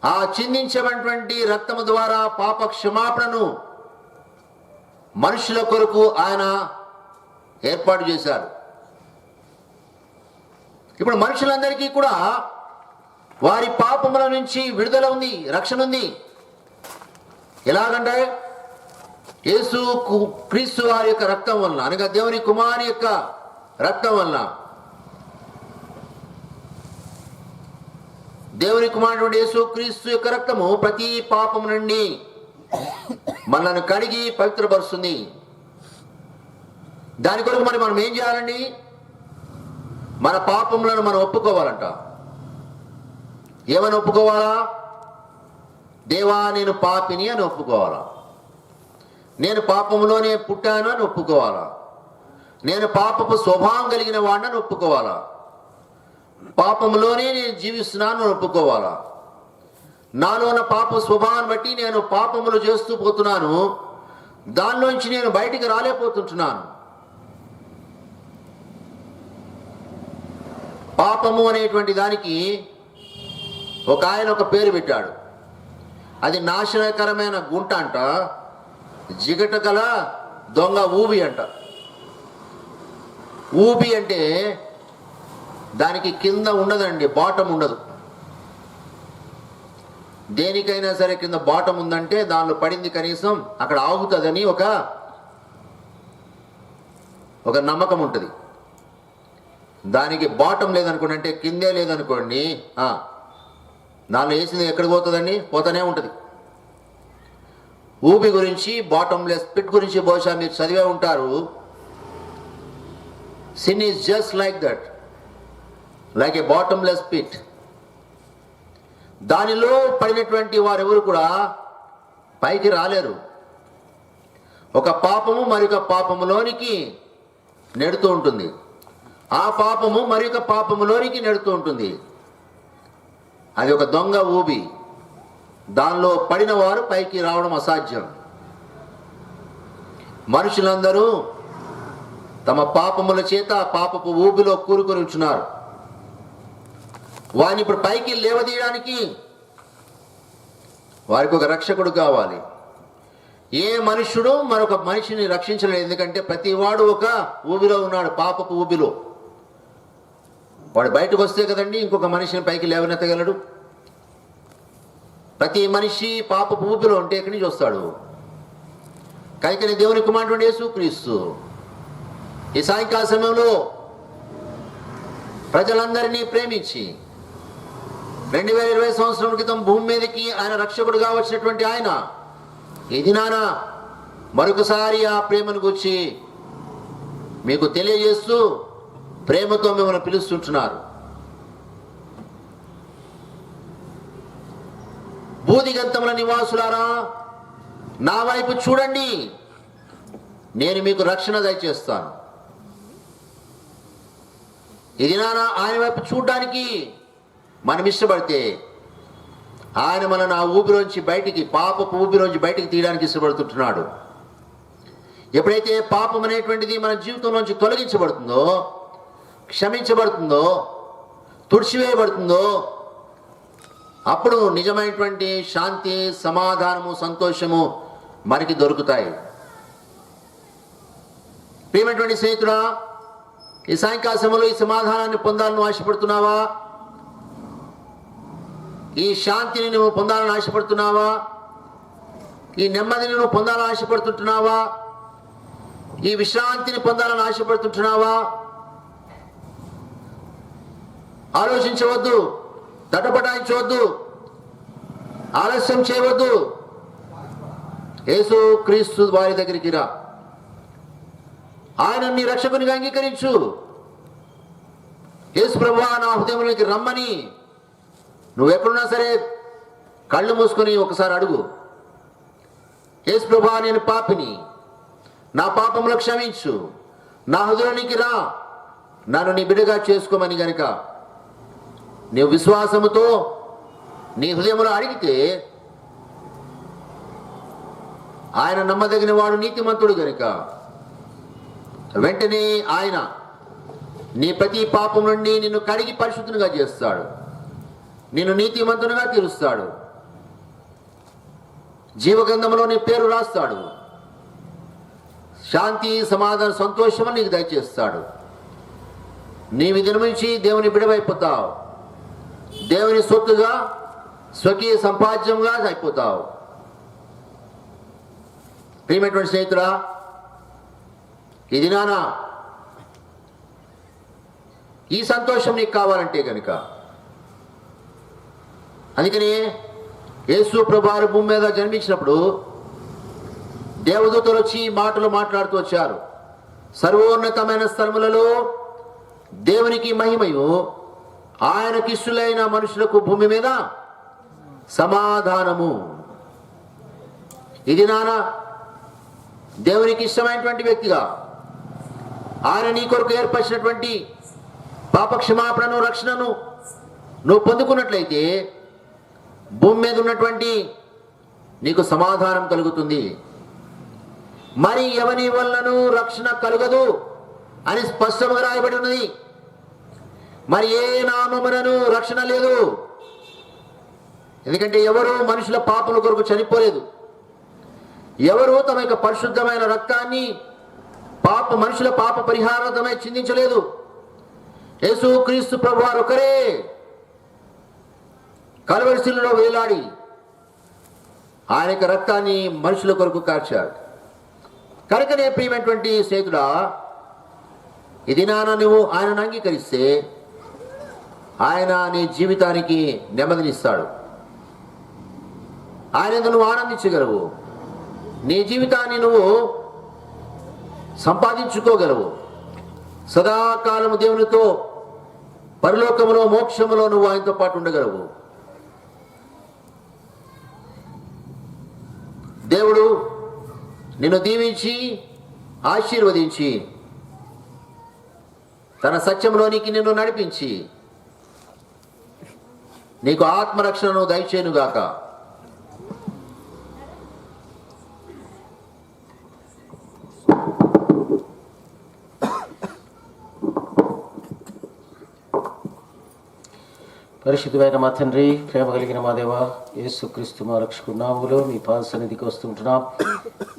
ఆ చిందించబడినటువంటి రక్తము ద్వారా పాప క్షమాపణను మనుషుల కొరకు ఆయన ఏర్పాటు చేశారు. ఇప్పుడు మనుషులందరికీ కూడా వారి పాపముల నుంచి విడుదల ఉంది, రక్షణ ఉంది. ఎలాగంటే యేసు క్రీస్తు వారి యొక్క రక్తం వలన, అనగా దేవుని కుమారుని యొక్క రక్తం వలన, దేవుని కుమారుడు యేసు క్రీస్తు యొక్క రక్తము ప్రతి పాపము నుండి మనల్ని కడిగి పవిత్రపరుస్తుంది. దాని కొరకు మనం ఏం చేయాలండి? మన పాపములను మనం ఒప్పుకోవాలంట. ఏమని ఒప్పుకోవాలా? దేవా నేను పాపిని అని ఒప్పుకోవాలా. నేను పాపములోనే పుట్టాను అని ఒప్పుకోవాలా. నేను పాపపు స్వభావం కలిగిన వాడిని ఒప్పుకోవాలా. పాపములోనే నేను జీవిస్తున్నాను అని ఒప్పుకోవాలా. నాలో ఉన్న పాప స్వభావాన్ని బట్టి నేను పాపములు చేస్తూ పోతున్నాను, దానిలోంచి నేను బయటికి రాలేకపోతుంటున్నాను. పాపము అనేటువంటి దానికి ఒక ఆయన ఒక పేరు పెట్టాడు. అది నాశనకరమైన గుంట అంట, జిగట గల దొంగ ఊబి అంట. ఊబి అంటే దానికి కింద ఉండదండి, బాటం ఉండదు. దేనికైనా సరే కింద బాటం ఉందంటే దానిలో పడింది కనీసం అక్కడ ఆగుతుందని ఒక నమ్మకం ఉంటుంది. దానికి బాటం లేదనుకోండి, అంటే కిందే లేదనుకోండి, దానిలో వేసింది ఎక్కడికి పోతుందండి, పోతూనే ఉంటుంది. ఊబి గురించి, బాటంలెస్ పిట్ గురించి బహుశా మీరు చదివే ఉంటారు. Sin is just like that, like a bottomless pit. దానిలో పడినటువంటి వారెవరు కూడా పైకి రాలేరు. ఒక పాపము మరొక పాపములోనికి నెడుతూ ఉంటుంది, ఆ పాపము మరొక పాపములోనికి నెడుతూ ఉంటుంది. అది ఒక దొంగ ఊబి. దానిలో పడిన వారు పైకి రావడం అసాధ్యం. మనుషులందరూ తమ పాపముల చేత పాపపు ఊబిలో కూరుకొని ఉంటున్నారు. వారిని ఇప్పుడు పైకి లేవదీయడానికి వారికి ఒక రక్షకుడు కావాలి. ఏ మనుష్యుడు మరొక మనిషిని రక్షించలేడు, ఎందుకంటే ప్రతి వాడు ఒక ఊబిలో ఉన్నాడు, పాపపు ఊబిలో. వాడు బయటకు వస్తే కదండి ఇంకొక మనిషిని పైకి లేవనెత్తగలడు. ప్రతి మనిషి పాపపు ఊబిలో ఉంటే ఎక్కడి నుంచి వస్తాడు? కనుకనే దేవుని కుమారుడు యేసుక్రీస్తు ఈ సాయంకాల సమయంలో ప్రజలందరినీ ప్రేమించి 2020 సంవత్సరం క్రితం భూమి మీదకి ఆయన రక్షకుడుగా వచ్చినటువంటి ఆయన ఇది నానా మరొకసారి ఆ ప్రేమను గురించి మీకు తెలియజేస్తూ ప్రేమతో మిమ్మల్ని పిలుస్తుంటున్నారు. బూదిగంతముల నివాసులారా, నా వైపు చూడండి, నేను మీకు రక్షణ దయచేస్తాను. ఇది నానా ఆయన వైపు చూడడానికి మనం ఇష్టపడితే ఆయన మనల్ని ఆ ఊబిలోంచి బయటికి, పాపపు ఊబిలోంచి బయటికి తీయడానికి ఇష్టపడుతుంటున్నాడు. ఎప్పుడైతే పాపం అనేటువంటిది మన జీవితంలోంచి తొలగించబడుతుందో, క్షమించబడుతుందో, తుడిచివేయబడుతుందో, అప్పుడు నిజమైనటువంటి శాంతి, సమాధానము, సంతోషము మనకి దొరుకుతాయి. ప్రియమైనటువంటి స్నేహితుడా, ఈ సాయంకాల సమయంలో ఈ సమాధానాన్ని పొందాలని ఆశపడుతున్నావా? ఈ శాంతిని నువ్వు పొందాలని ఆశపడుతున్నావా? ఈ నెమ్మదిని నువ్వు పొందాలని ఆశపడుతుంటున్నావా? ఈ విశ్రాంతిని పొందాలని ఆశపడుతుంటున్నావా? ఆలోచించవద్దు, తటపటాయించవద్దు, ఆలస్యం చేయవద్దు. యేసు క్రీస్తు వారి దగ్గరికి రా. ఆయన నీ రక్షకునిగా అంగీకరించు. యేసు ప్రభువా నా హృదయంలోకి రమ్మని నువ్వు ఎక్కడున్నా సరే కళ్ళు మూసుకొని ఒకసారి అడుగు. యేసు ప్రభువా నేను పాపిని, నా పాపములు క్షమించు, నా హృదయానికి రా, నన్ను నీ బిడ్డగా చేసుకోమని గనుక నీవు విశ్వాసముతో నీ హృదయంలో అడిగితే ఆయన నమ్మదగిన వాడు, నీతిమంతుడు గనుక వెంటనే ఆయన నీ ప్రతి పాపం నుండి నిన్ను కడిగి పరిశుద్ధునిగా చేస్తాడు, నిన్ను నీతిమంతునిగా తీరుస్తాడు, జీవగ్రంథంలో నీ పేరు రాస్తాడు, శాంతి, సమాధానం, సంతోషము నీకు దయచేస్తాడు. నీవి దినమించి దేవుని బిడవైపోతావు, దేవుని సొత్తుగా, స్వకీయ సంపాద్యంగా అయిపోతావు. ప్రియమైనటువంటి స్నేహితుడా, ఇది నానా ఈ సంతోషం నీకు కావాలంటే కనుక, అందుకని యేసు ప్రభువారు భూమి మీద జన్మించినప్పుడు దేవదూతలు వచ్చి మాటలు మాట్లాడుతూ వచ్చారు. సర్వోన్నతమైన స్థలములలో దేవునికి మహిమయు, ఆయనకి ఇష్టలైన మనుషులకు భూమి మీద సమాధానము. ఇది నానా దేవునికి ఇష్టమైనటువంటి వ్యక్తిగా ఆయన నీ కొరకు ఏర్పరిచినటువంటి పాప క్షమాపణను, రక్షణను నువ్వు పొందుకున్నట్లయితే భూమి మీద ఉన్నటువంటి నీకు సమాధానం కలుగుతుంది. మరి ఎవని వలనను రక్షణ కలుగదు అని స్పష్టంగా రాయబడి ఉన్నది. మరి ఏ నామమునను రక్షణ లేదు. ఎందుకంటే ఎవరు మనుషుల పాపల కొరకు చనిపోలేదు. ఎవరు తమ యొక్క పరిశుద్ధమైన రక్తాన్ని మనుషుల పాప పరిహారార్థమై చిందించలేదు. యేసు క్రీస్తు ప్రభువారు ఒకరే కల్వరి శిలువలో వేలాడి ఆయన యొక్క రక్తాన్ని మనుషుల కొరకు కార్చాడు. కనుకనే ప్రియమైనటువంటి స్నేహితుడా, ఈ దినాన నువ్వు ఆయనను అంగీకరిస్తే ఆయన నీ జీవితానికి నెమ్మదినిస్తాడు. ఆయనందు నువ్వు ఆనందించగలవు. నీ జీవితాన్ని నువ్వు సంపాదించుకోగలవు. సదాకాలము దేవునితో పరలోకములో మోక్షములో నువ్వు ఆయనతో పాటు ఉండగలవు. దేవుడు నిన్ను దీవించి ఆశీర్వదించి తన సత్యంలోనికి నిన్ను నడిపించి నీకు ఆత్మరక్షణను దయచేయునుగాక. పరిశుద్ధమైన మా తండ్రి, ప్రేమ కలిగిన మా దేవ, యేసుక్రీస్తు మా రక్షకుడి నామములో మీ పాద సన్నిధికి వస్తుంటున్నాం.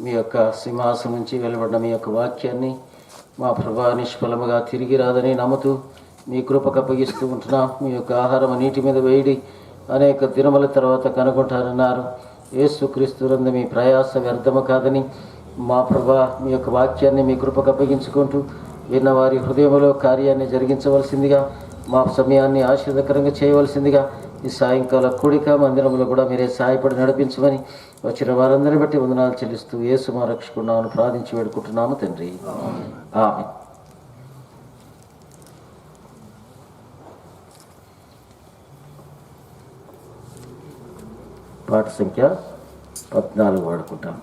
మీ యొక్క సింహాసనం నుంచి వెలువడిన మీ యొక్క వాక్యాన్ని మా ప్రభా నిష్ఫలముగా తిరిగి రాదని నమ్ముతూ మీ కృపకు అప్పగిస్తూ ఉంటున్నాం. మీ యొక్క ఆహారం నీటి మీద వేయడి అనేక దినముల తర్వాత కనుగొంటారన్నారు. యేసుక్రీస్తునందు మీ ప్రయాస వ్యర్థము కాదని మా ప్రభా మీ యొక్క వాక్యాన్ని మీ కృపకు అప్పగించుకుంటూ విన్నవారి హృదయంలో కార్యాన్ని జరిగించవలసిందిగా, మా సమయాన్ని ఆశీర్వదకరంగా చేయవలసిందిగా ఈ సాయంకాల కూడిక మందిరంలో కూడా మీరే సహాయపడి నడిపించమని వచ్చిన వారందరిని బట్టి వందనాలు చెల్లిస్తూ యేసు మా రక్షకున్నామని ప్రార్థించి వేడుకుంటున్నాము తండ్రి. ఆమేన్. పాట సంఖ్య 14 వాడుకుంటాం.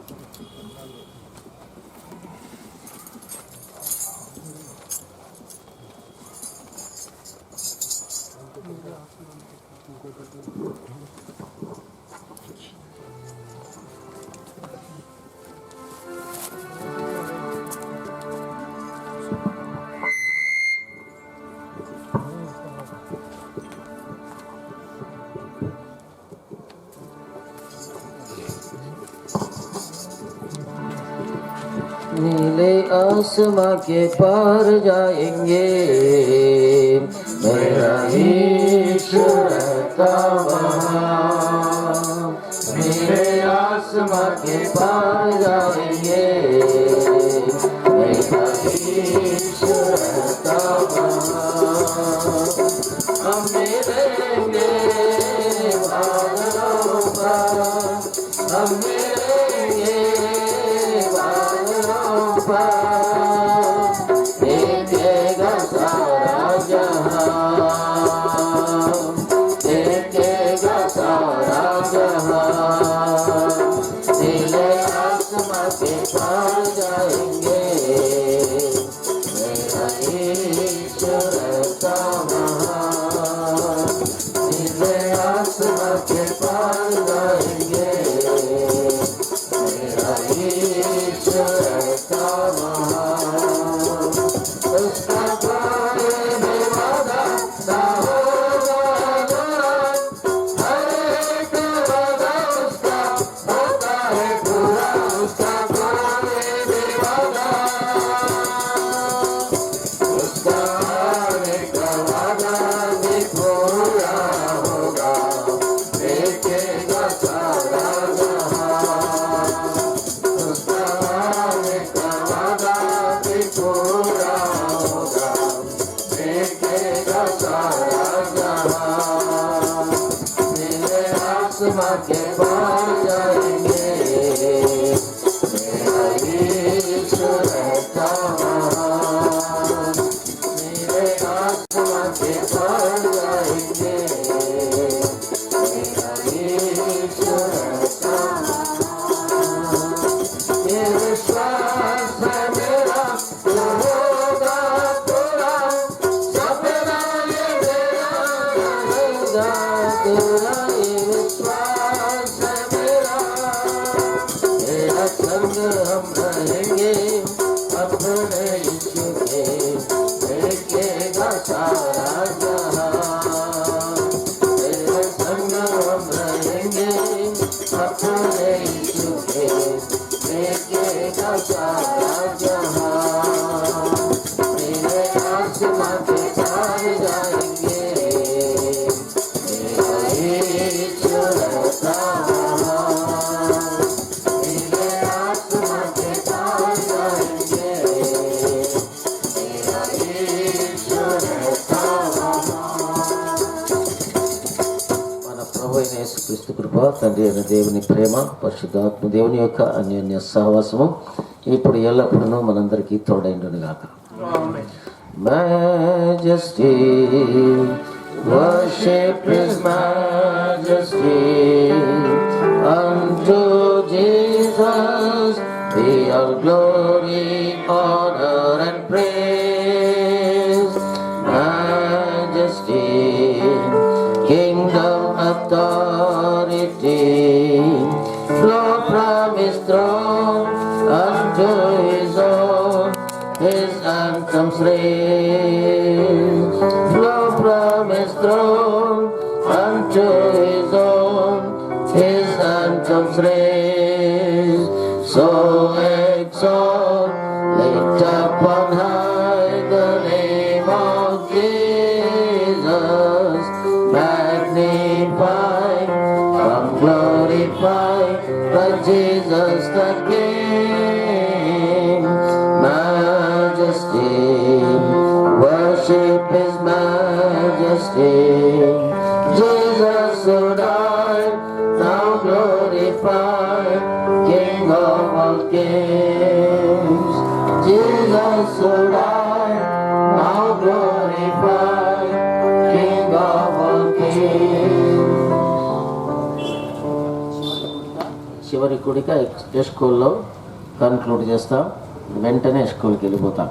नीले आसमां के पार जाएंगे, मेरा ईश्वर का वहाँ। नीले आसमां के पार जाएंगे, मेरा ईश्वर का वहाँ। हम मिलेंगे बादलों पर, हम मिलेंगे देखेगा सारा जहां, देखेगा सारा जहां। नीले आसमां के पार जाएंगे, मेरा ईश्वर का वहाँ। नीले आसमां के पार जाएंगे, मेरा ईश्वर का वहाँ। उसका बारे में वादा ना होगा, हर एक वादा उसका होता है पूरा। उसका बारे में वादा, उसका हर एक वादा भी पूरा होगा। देखेगा सारा जहां, उसका हर एक वादा भी पूरा होगा। देखेगा सारा जहां। नीले आसमां के पार जाएंगे, मेरा ईश्वर का वहाँ। नीले आसमां के पार जाएंगे, मेरा ईश्वर का वहाँ। ये विश्वास है मेरा जो होगा पूरा, सपना ये मेरा रहेगा तेरा। ये विश्वास है मेरा, तेरा संग हम रहेंगे अपने यीशु के। देखेगा सारा जहां, క్రీస్తు కృప, తండ్రి అయిన దేవుని ప్రేమ, పరిశుద్ధాత్మ దేవుని యొక్క అన్యోన్య సహవాసము ఇప్పుడు ఎల్లప్పుడూ మనందరికీ తోడైండును గాక. Majesty, worship His Majesty. Unto Jesus be all glory, honor and praise. Majesty, kingdom, authority, flow from His throne unto His own. His anthems raise, flow from His throne unto His own. His anthems raise, so exalt, lift up on high the name of Jesus. Magnify, and glorify the Jesus the King. Majesty, worship His Majesty. Jesus who died, now glorified, King of all kings. Jesus who died, now glorified, King of all kings. చివరి కూడిక ఎస్కోల్లో conclude చేస్తాం. వెంటనే స్కూల్కి వెళ్ళిపోతాం.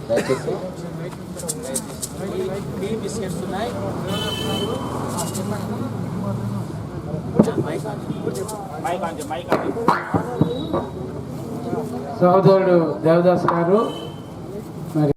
దయచేసి సహోదరుడు దేవదాస్ గారు మరి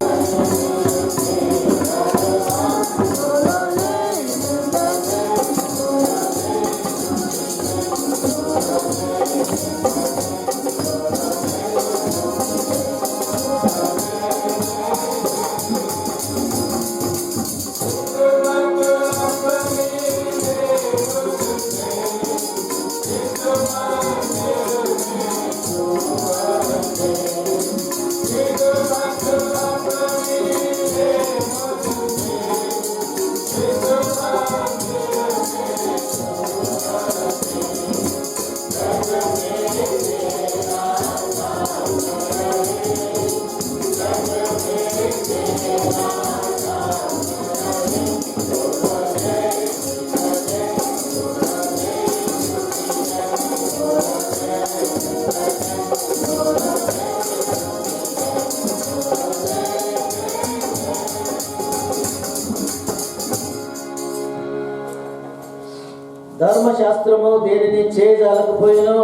ధర్మశాస్త్రము దేనిని చేయజాలకపోయినో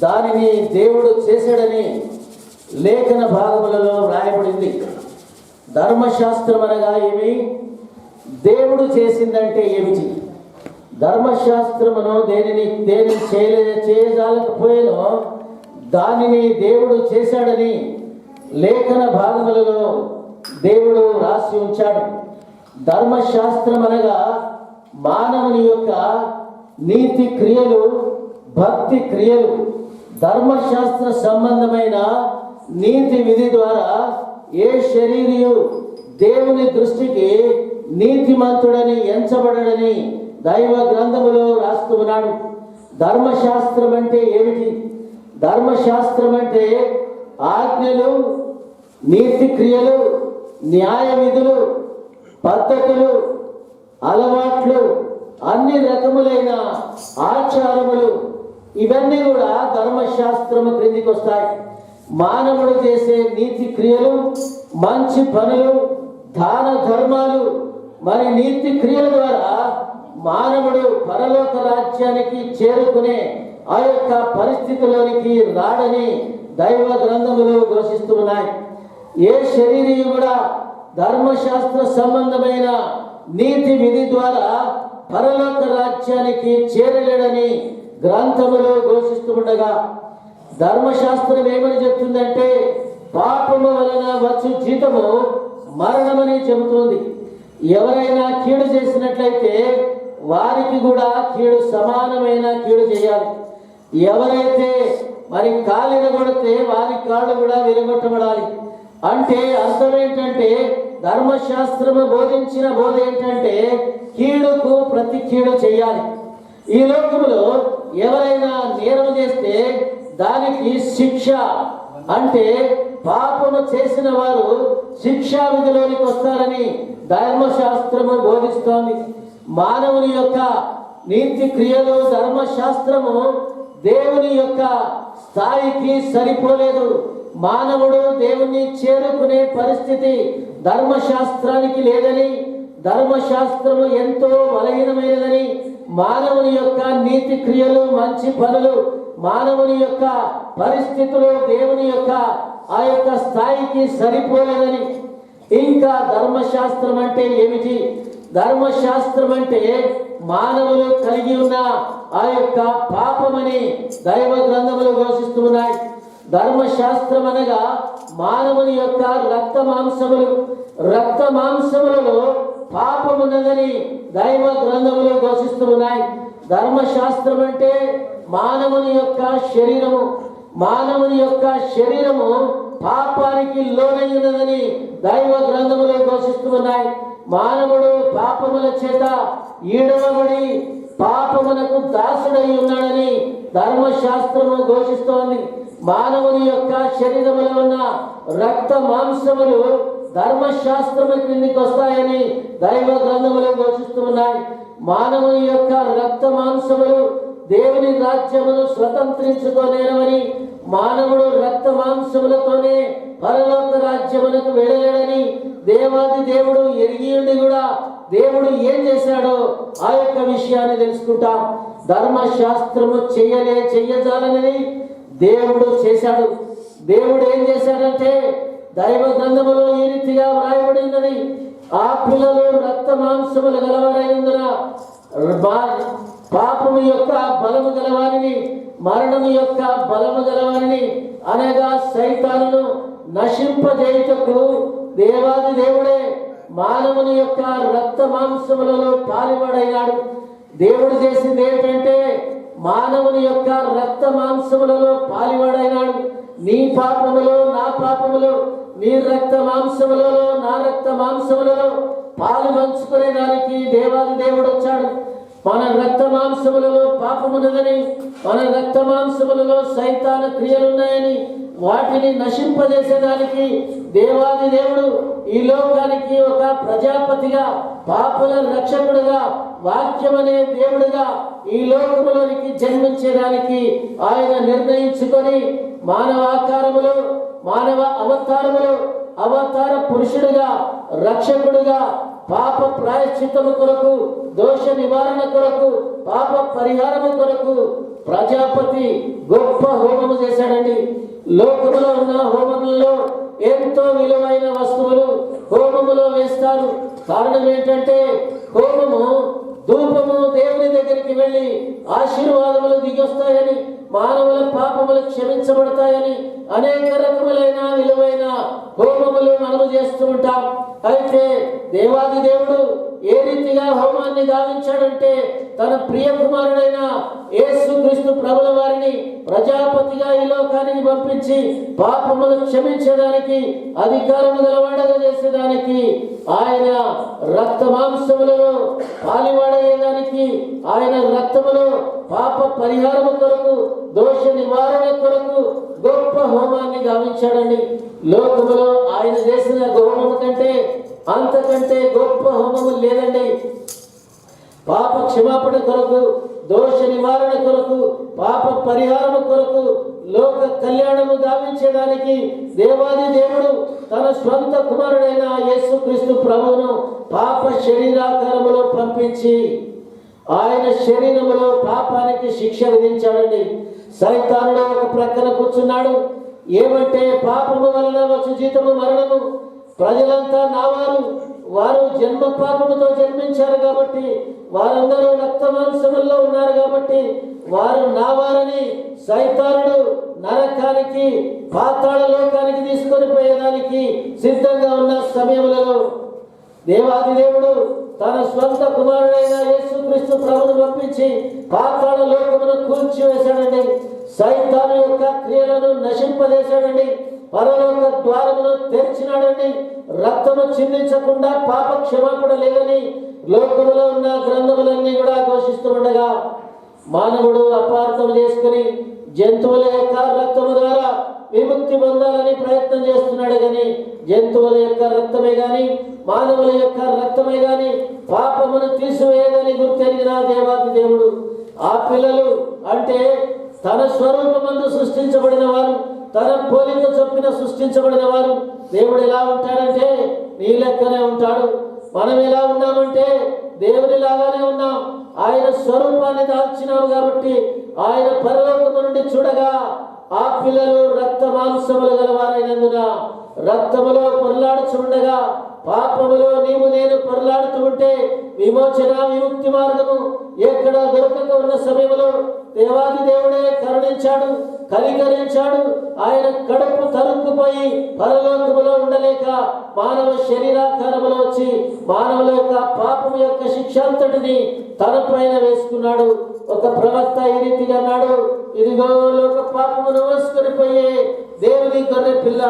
దానిని దేవుడు చేశాడని లేఖన భాగములలో వ్రాయబడింది. ధర్మశాస్త్రం అనగా ఏమి, దేవుడు చేసిందంటే ఏమిటి? ధర్మశాస్త్రమును దేనిని చేయజాలకపోయినో దానిని దేవుడు చేశాడని లేఖన భాగములలో దేవుడు రాసి ఉంచాడు. ధర్మశాస్త్రం అనగా మానవుని యొక్క నీతి క్రియలు, భక్తి క్రియలు. ధర్మశాస్త్ర సంబంధమైన నీతి విధి ద్వారా ఏ శరీరియు దేవుని దృష్టికి నీతిమంతుడని ఎంచబడని దైవ గ్రంథములో రాస్తూ ఉన్నాడు. ధర్మశాస్త్రం అంటే ఏమిటి? ధర్మశాస్త్రం అంటే ఆజ్ఞలు, నీతి క్రియలు, న్యాయ విధులు, పద్ధతులు, అలవాట్లు, అన్ని రకములైన ఆచారములు, ఇవన్నీ కూడా ధర్మశాస్త్రము క్రిందికి వస్తాయి. మానవుడు చేసే నీతి క్రియలు, మంచి పనులు, దాన ధర్మాలు, మరి నీతి క్రియల ద్వారా మానవుడు పరలోక రాజ్యానికి చేరుకునే ఆ యొక్క పరిస్థితిలోనికి రాడని దైవ గ్రంథములు ఘోషిస్తున్నాయి. ఏ శరీరీ కూడా ధర్మశాస్త్ర సంబంధమైన నీతి విధి ద్వారా పరలోక రాజ్యానికి చేరలేడని గ్రంథములు ఘోషిస్తుండగా, ధర్మశాస్త్రం ఏమని చెప్తుందంటే పాపము వలన వచ్చు జీతము మరణమని చెబుతుంది. ఎవరైనా కీడు చేసినట్లయితే వారికి కూడా కీడు సమానమైన కీడు చేయాలి. ఎవరైతే మరి కాలిని కొడితే వారి కాళ్ళు కూడా విరగొట్టబడాలి. అంటే అర్థం ఏంటంటే ధర్మశాస్త్రము బోధించిన బోధ ఏంటంటే కీడుకు ప్రతి కీడు చేయాలి. ఈ లోకములో ఎవరైనా నేరం చేస్తే దానికి శిక్ష, అంటే పాపము చేసిన వారు శిక్షా విధిలోనికి వస్తారని ధర్మశాస్త్రము బోధిస్తోంది. మానవుని యొక్క నీతి క్రియలు ధర్మశాస్త్రము దేవుని యొక్క స్థాయికి సరిపోలేదు. మానవుడు దేవుణ్ణి చేరుకునే పరిస్థితి ధర్మశాస్త్రానికి లేదని, ధర్మశాస్త్రము ఎంతో బలహీనమైనదని, మానవుని యొక్క నీతి క్రియలు మంచి పనులు మానవుని యొక్క పరిస్థితులు దేవుని యొక్క ఆ యొక్క స్థాయికి సరిపోలేదని. ఇంకా ధర్మశాస్త్రం అంటే ఏమిటి? ధర్మశాస్త్రం అంటే మానవులు కలిగి ఉన్న ఆ యొక్క పాపమని దైవ గ్రంథములు ఘోషిస్తున్నాయి. ధర్మశాస్త్రం అనగా మానవుని యొక్క రక్త మాంసములలో పాపమున్నదని దైవ గ్రంథములు ఘోషిస్తున్నాయి. ధర్మశాస్త్రం అంటే మానవుని యొక్క శరీరము, మానవుని యొక్క శరీరము పాపానికి లోనైనదని దైవ గ్రంథములు ఘోషిస్తున్నాయి. మానవుడు పాపముల చేత ఈడవబడి పాపమునకు దాసుడై ఉన్నాడని ధర్మశాస్త్రము ఘోషిస్తోంది. మానవుని యొక్క శరీరములో ఉన్న రక్త మాంసములు ధర్మశాస్త్రము క్రిందికి వస్తాయని దైవ గ్రంథములు ఘోషిస్తున్నాయి. మానవుని యొక్క రక్త మాంసములు దేవుని రాజ్యమును స్వతంత్రించుకోలేరని, మానవుడు రక్త మాంసములతోనే పరలోక రాజ్యమునకు వెళ్ళలేడని దేవాది దేవుడు ఎరిగి ఉండి కూడా దేవుడు ఏం చేశాడో ఆ యొక్క విషయాన్ని తెలుసుకుంటాం. ధర్మశాస్త్రము చెయ్యజాలనేది దేవుడు చేశాడు. దేవుడు ఏం చేశాడంటే దైవ గ్రంథములో ఈ రీతిగా వ్రాయబడి ఉన్నది, ఆ పిల్లలు రక్త మాంసములు గలవారైనందున పాపము యొక్క బలము గలవారిని, మరణము యొక్క బలము గలవారిని అనగా సైతానును నశింపజేయుటకు దేవాది దేవుడే మానవుని యొక్క రక్త మాంసములలో పాలివాడైనాడు. దేవుడు చేసింది ఏంటంటే మానవుని యొక్క రక్త మాంసములలో పాలివాడైనాడు. నీ పాపములో నా పాపములో, నీ రక్త మాంసములలో నా రక్త మాంసములలో పాలు పంచుకునే దానికి దేవాది దేవుడు వచ్చాడు. మన రక్త మాంసములలో పాపమున్నదని, మన రక్త మాంసములలో సైతాన క్రియలున్నాయని వాటిని నశింపజేసేదానికి దేవాది దేవుడు ఈ లోకానికి ఒక ప్రజాపతిగా, పాపుల రక్షకుడుగా, వాక్యమనే దేవుడుగా ఈ లోకములోనికి జన్మించేదానికి ఆయన నిర్ణయించుకొని మానవ ఆకారములో, మానవ అవతార పురుషుడుగా, రక్షకుడుగా, పాప ప్రాయశ్చిత్తము కొరకు, దోష నివారణ కొరకు, పాప పరిహారము కొరకు ప్రజాపతి గొప్ప హోమము చేశాడండి. లోకములో ఉన్న హోమములలో ఎంతో విలువైన వస్తువులు హోమములో వేస్తారు. కారణం ఏంటంటే హోమము ధూపము దేవుని దగ్గరికి వెళ్ళి ఆశీర్వాదములు దిగొస్తాయని, మానవుల పాపములు క్షమించబడతాయని అనేక రకములైన విలువైన హోమములు మనము చేస్తూ ఉంటాం. అయితే దేవాది దేవుడు ఏ రీతిగా హోమాన్ని గావించాడంటే తన ప్రియ కుమారుడైన యేసుక్రీస్తు ప్రభుల వారిని ప్రజాపతిగా ఈ లోకానికి పంపించి పాపములు క్షమించడానికి, అధికారము గలవాడగా చేసేదానికి, ఆయన రక్త మాంసములలో పాలివాడయ్యేదానికి, ఆయన రక్తములో పాప పరిహారము కొరకు, దోష నివారణ కొరకు గొప్ప హోమాన్ని గావించాడండి. లోకములో ఆయన చేసిన హోమము కంటే అంతకంటే గొప్ప హోమము లేదండి. పాప క్షమాపణ కొరకు, దోష నివారణ కొరకు, పాప పరిహారము కొరకు, లోక కళ్యాణము గావించడానికి దేవాది దేవుడు తన స్వంత కుమారుడైన యేసుక్రీస్తు ప్రభువును పాప శరీరాకారములో పంపించి ఆయన శరీరములో పాపానికి శిక్ష విధించాడండి. సైతానుడు ఒక ప్రక్కన కూర్చున్నాడు. ఏమంటే పాపము వలన వచ్చు జీతము మరణము, ప్రజలంతా నావారు, వారు జన్మ పాపముతో జన్మించారు కాబట్టి, వారందరూ రక్త మాంసముల్లో ఉన్నారు కాబట్టి వారు నావారని సైతానుడు నరకానికి, పాతాళ లోకానికి తీసుకొని పోయేదానికి సిద్ధంగా ఉన్న సమయంలో దేవాది దేవుడు తన స్వంత కుమారుడైన యేసుక్రీస్తు ప్రభువును పంపించి పాతాళ లోకమును కూల్చివేశాడండి. సైతాను యొక్క క్రియలను నశింపజేశాడండి. పరలోక ద్వారమును తెరిచినాడండి. రక్తము చిందించకుండా పాప క్షమాపణ లేదని లోకములో ఉన్న గ్రంథములన్నీ కూడా ఘోషిస్తూ ఉండగా మానవుడు అపార్థం చేసుకుని జంతువుల యొక్క రక్తము ద్వారా విముక్తి పొందాలని ప్రయత్నం చేస్తున్నాడు. కానీ జంతువుల యొక్క రక్తమే గాని మానవుల యొక్క రక్తమే గాని పాపమును తీసివేయదని గుర్తెరిగిన దేవాది దేవుడు ఆ పిల్లలు అంటే తన స్వరూపమందు సృష్టించబడిన వారు, తన పోలిక చొప్పున సృష్టించబడిన వారు. దేవుడు ఎలా ఉంటాడంటే నీ లెక్కనే ఉంటాడు. మనం ఎలా ఉన్నామంటే దేవుని లాగానే ఉన్నాం. ఆయన స్వరూపాన్ని దాల్చినాము కాబట్టి ఆయన పరలోకము నుండి చూడగా ఆ పిల్లలు రక్త మాంసములు గలవారైనందున రక్తములో పొరలాడుచుండగా పాపములో నీవు నేను పొరలాడుతూ ఉంటే విమోచన విముక్తి మార్గము ఎక్కడ దొరకక ఉన్న సమయంలో దేవాది దేవుడే కరుణించాడు, కనికరించాడు. ఆయన కడుపు తరుక్కుపోయి పరలోకములో ఉండలేక మానవ శరీరాకారములో వచ్చి మానవుల యొక్క పాపం యొక్క శిక్షాంతటిని తన పైన వేసుకున్నాడు. ఒక ప్రవక్త ఈ రీతిగా అన్నాడు, ఇదిగో లోక పాపమును మోసుకొని పోయే దేవుని గొర్రె పిల్ల.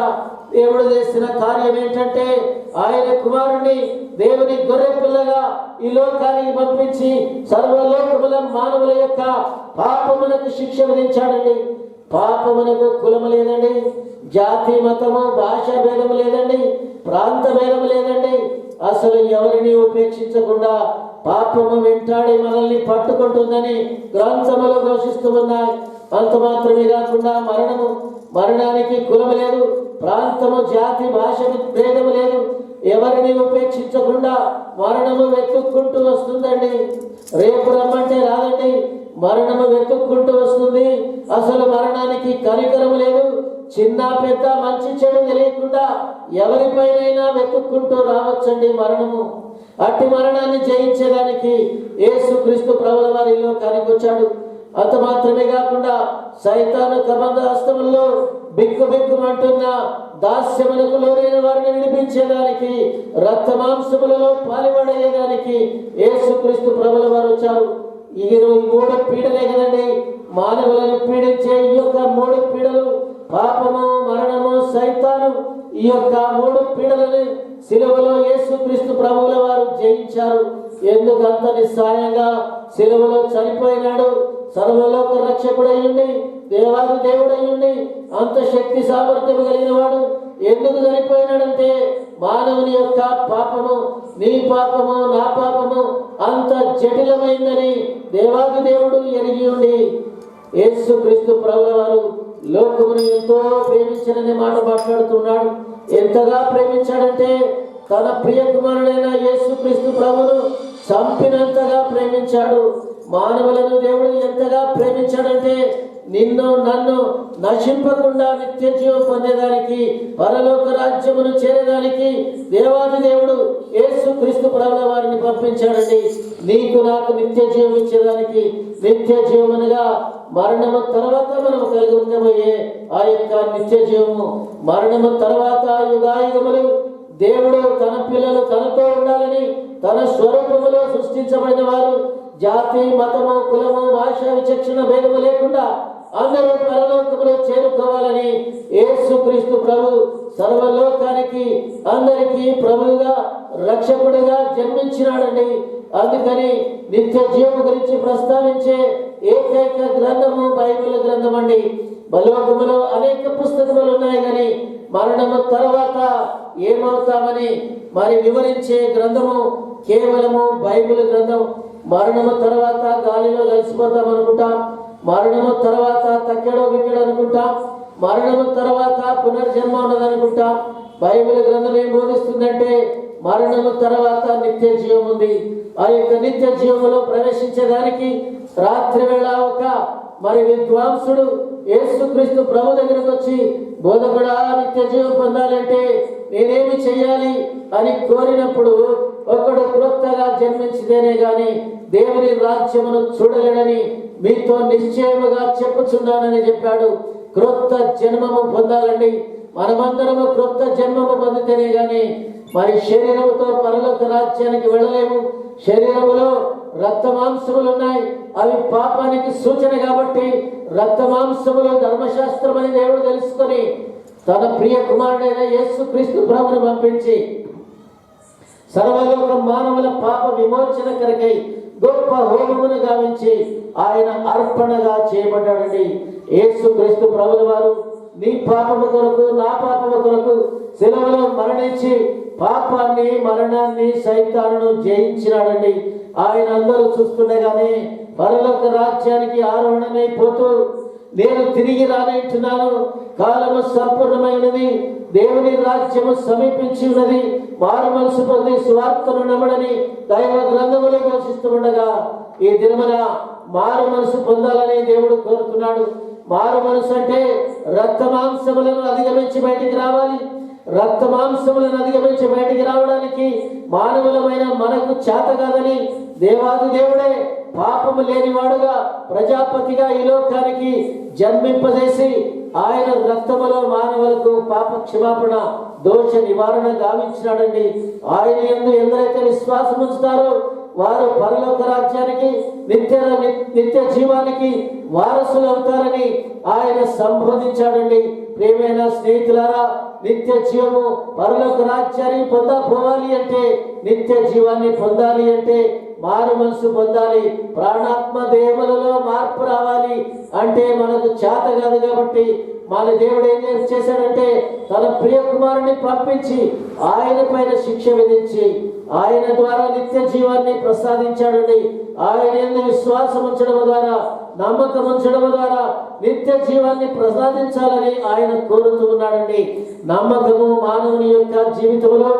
దేవుడు చేసిన కార్యం ఏంటంటే ఆయన కుమారుని దేవుని గొర్రె పిల్లగా ఈ లోకానికి పంపించి సర్వలోకముల మానవుల యొక్క పాపమునకు శిక్ష విధించాడండి. పాపమునకు కులము లేదండి, జాతి మతము భాష భేదము లేదండి, ప్రాంత భేదము లేదండి. అసలు ఎవరిని ఉపేక్షించకుండా పాపము వెంటాడి మనల్ని పట్టుకుంటుందని గ్రంథములు ఘోషిస్తూ ఉన్నాయి. అంత మాత్రమే కాకుండా మరణానికి కులము లేదు, ప్రాంతము జాతి భాష భేదము లేదు. ఎవరిని ఉపేక్షించకుండా మరణము వెతుక్కుంటూ వస్తుందండి. రేపు రమ్మంటే రాదండి, మరణము వెతుక్కుంటూ వస్తుంది. అసలు మరణానికి కనికరం లేదు. చిన్న పెద్ద మంచి చెడు తెలియకుండా ఎవరిపైనైనా వెతుక్కుంటూ రావచ్చండి మరణము. అట్టి మరణాన్ని జయించేదానికి యేసుక్రీస్తు ప్రభుల వారి లోకానికి వచ్చాడు. అంత మాత్రమే కాకుండా సైతాను కబంధ హస్తముల్లో బిక్కుబిక్కుమంటున్న దాస్యములకు లోనైన వారిని విడిపించేదానికి రక్త మాంసములలో పాలుపడేయడానికి యేసుక్రీస్తు ప్రభుల వారు వచ్చారు. ఈ 3 పీడలే కదండి మానవులను పీడించే ఈ యొక్క 3 పీడలు, పాపము, మరణము, సైతాను. ఈ యొక్క 3 పీడలను సిలువలో యేసుక్రీస్తు ప్రభువుల వారు జయించారు. ఎందుకంత నిస్సాయంగా సిలువలో చనిపోయినాడు. సర్వలోక రక్షకుడయ్యుండి దేవాది దేవుడయ్యుండి అంత శక్తి సామర్థ్యం కలిగిన వాడు ఎందుకు చనిపోయినాడంటే మానవుని యొక్క పాపము, నీ పాపము, నా పాపము అంత జటిలమైందని దేవాది దేవుడు ఎరిగి ఉండి యేసుక్రీస్తు ప్రభువుల వారు లోకమును ఎంతో ప్రేమించననే మాట మాట్లాడుతున్నాడు. ఎంతగా ప్రేమించాడంటే తన ప్రియ కుమారుడైన యేసుక్రీస్తు ప్రభువును చంపినంతగా ప్రేమించాడు. మానవులను దేవుడు ఎంతగా ప్రేమించాడంటే నిన్ను నన్ను నశింపకుండా నిత్య జీవం పొందేదానికి, పరలోక రాజ్యమును చేరేదానికి దేవాది దేవుడు యేసుక్రీస్తు ప్రభువుల వారిని పంపించాడండి. నీకు నాకు నిత్య జీవం ఇచ్చేదానికి. నిత్య జీవమునగా మరణము తర్వాత మనం కలిగి ఉండబోయే ఆ యొక్క నిత్య జీవము. మరణము తర్వాత యుగాయుగములు దేవుడు తన పిల్లలు తనతో ఉండాలని తన స్వరూపములో సృష్టించబడిన వారు జాతి, మతము, కులము, భాష విచక్షణ భేదము లేకుండా అందరూ పరలోకములో చేరుకోవాలని యేసుక్రీస్తు ప్రభు సర్వలోకానికి అందరికీ ప్రభువుగా రక్షకుడిగా జన్మించినాడండి. అందుకని నిత్య జీవము గురించి ప్రస్తావించే ఏకైక గ్రంథము బైబిల్ గ్రంథం అండి. బలోకములో అనేక పుస్తకములు ఉన్నాయి, కానీ మరణము తర్వాత ఏమవుతామని మరి వివరించే గ్రంథము కేవలము బైబిల్ గ్రంథం. మరణము తర్వాత గాలిలో కలిసిపోతాం అనుకుంటాం, మరణము తర్వాత తక్కెడో బిక్కెడో అనుకుంటాం, మరణము తర్వాత పునర్జన్మ ఉన్నదనుకుంటాం. బైబిల్ గ్రంథం ఏం బోధిస్తుందంటే మరణము తర్వాత నిత్య జీవం ఉంది. ఆ యొక్క నిత్య జీవములో ప్రవేశించేదానికి రాత్రి వేళ ఒక మరి విద్వాంసుడు యేసుక్రీస్తు ప్రభు దగ్గరకు వచ్చి, బోధకుడా నిత్య జీవం పొందాలంటే నేనేమి చెయ్యాలి అని కోరినప్పుడు, ఒకడు క్రొత్తగా జన్మించితేనే గాని దేవుని రాజ్యమును చూడలేడని మీతో నిశ్చయముగా చెప్పుచున్నానని చెప్పాడు. క్రొత్త జన్మము పొందాలండి. మనమందరము క్రొత్త జన్మము పొందితేనే గాని మరి శరీరముతో పరలోక రాజ్యానికి వెళ్ళలేము. శరీరములో రక్త మాంసములు ఉన్నాయి, అవి పాపానికి సూచన. కాబట్టి రక్త మాంసములు ధర్మశాస్త్రం అని దేవుడు తెలుసుకొని తన ప్రియ కుమారుడైన యేసు క్రీస్తు ప్రభువును పంపించి సర్వలోక మానవుల పాప విమోచన కొరకై గొప్ప హోమమును గావించి ఆయన అర్పణగా చేయబడ్డాడండి. యేసు క్రీస్తు ప్రభుల వారు నీ పాపము కొరకు నా పాపము కొరకు శిలువలో మరణించి పాపాన్ని మరణాన్ని సైతానును జయించినాడండి. ఆయన అందరూ చూస్తుండగానే పరలోక రాజ్యానికి ఆరోహణమైపోతూ నేను తిరిగి రానంటున్నాను, కాలము సంపూర్ణమైనది, దేవుని రాజ్యము సమీపించి ఉన్నది, మారు మనసు పొంది స్వార్థను నమ్మడని దైవ గ్రంథములు ఘోషిస్తూ ఉండగా ఈ దినమున మారు మనసు పొందాలని దేవుడు కోరుతున్నాడు. మారు మనసు అంటే రక్త మాంసములను అధిగమించి బయటికి రావాలి. రక్త మాంసములను అధిగమించి బయటికి రావడానికి మానవులమైన మనకు చేత కాదని దేవాది దేవుడే పాపము లేనివాడుగా ప్రజాపతిగా ఈ లోకానికి జన్మింపజేసి ఆయన రక్తములో మానవులకు పాప క్షమాపణ దోష నివారణ గావించినాడండి. ఆయన యందు ఎందరైతే విశ్వాసం ఉంచుతారో వారు పరలోక రాజ్యానికి నిత్య జీవానికి వారసులు అవుతారని ఆయన సంబోధించాడండి. ప్రియమైన స్నేహితులారా, నిత్య జీవము పరలోక రాజ్యాన్ని పొందపోవాలి అంటే, నిత్య జీవాన్ని పొందాలి అంటే మారు మనసు పొందాలి. ప్రాణాత్మ దేహములలో మార్పు రావాలి అంటే మనకు చేత కాదు. కాబట్టి మన దేవుడు ఏం చేశాడంటే తన ప్రియ కుమారుని పంపించి ఆయన పైన శిక్ష విధించి ఆయన ద్వారా నిత్య జీవాన్ని ప్రసాదించాడండి. ఆయన యందు విశ్వాసం ఉంచడం ద్వారా, నమ్మకం ఉంచడం ద్వారా నిత్య జీవాన్ని ప్రసాదించాలని ఆయన కోరుతూ ఉన్నాడండి. నమ్మకము మానవుని యొక్క జీవితంలో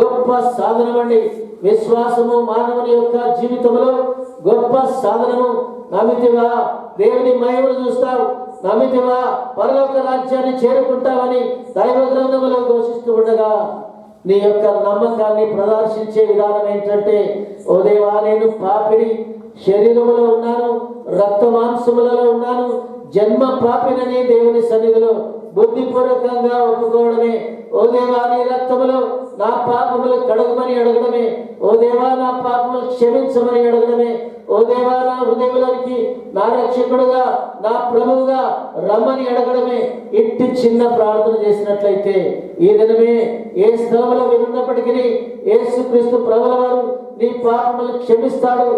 గొప్ప సాధనం అండి. విశ్వాసము మానవుని యొక్క జీవితంలో గొప్ప సాధనము. నమ్మితివా దేవుని మహిమను చూస్తావు, నమ్మితివా పరలోక రాజ్యాన్ని చేరుకుంటావని దైవ గ్రంథములో ఘోషిస్తూ ఉండగా నీ యొక్క నమ్మకాన్ని ప్రదర్శించే విధానం ఏంటంటే, ఓ దేవా నేను పాపిని, శరీరములో ఉన్నాను, రక్త మాంసములలో ఉన్నాను, జన్మ పాపినని దేవుని సన్నిధిలో బుద్ధిపూర్వకంగా ఒప్పుకోవడమే. ఓ దేవా నీ రక్తములో నా పాపములు కడగమని అడగడమే. ఓ దేవా నా పాపములు క్షమించమని అడగడమే. ఓ దేవా నా హృదయంలోనికి నా రక్షకుడుగా నా ప్రభువుగా రమ్మని అడగడమే. ఇట్టి చిన్న ప్రార్థన చేసినట్లయితే ఈ దినమే ఏ స్థలంలో విన్నప్పటికీ యేసుక్రీస్తు ప్రభుల వారు నీ పాపములు క్షమిస్తాడు.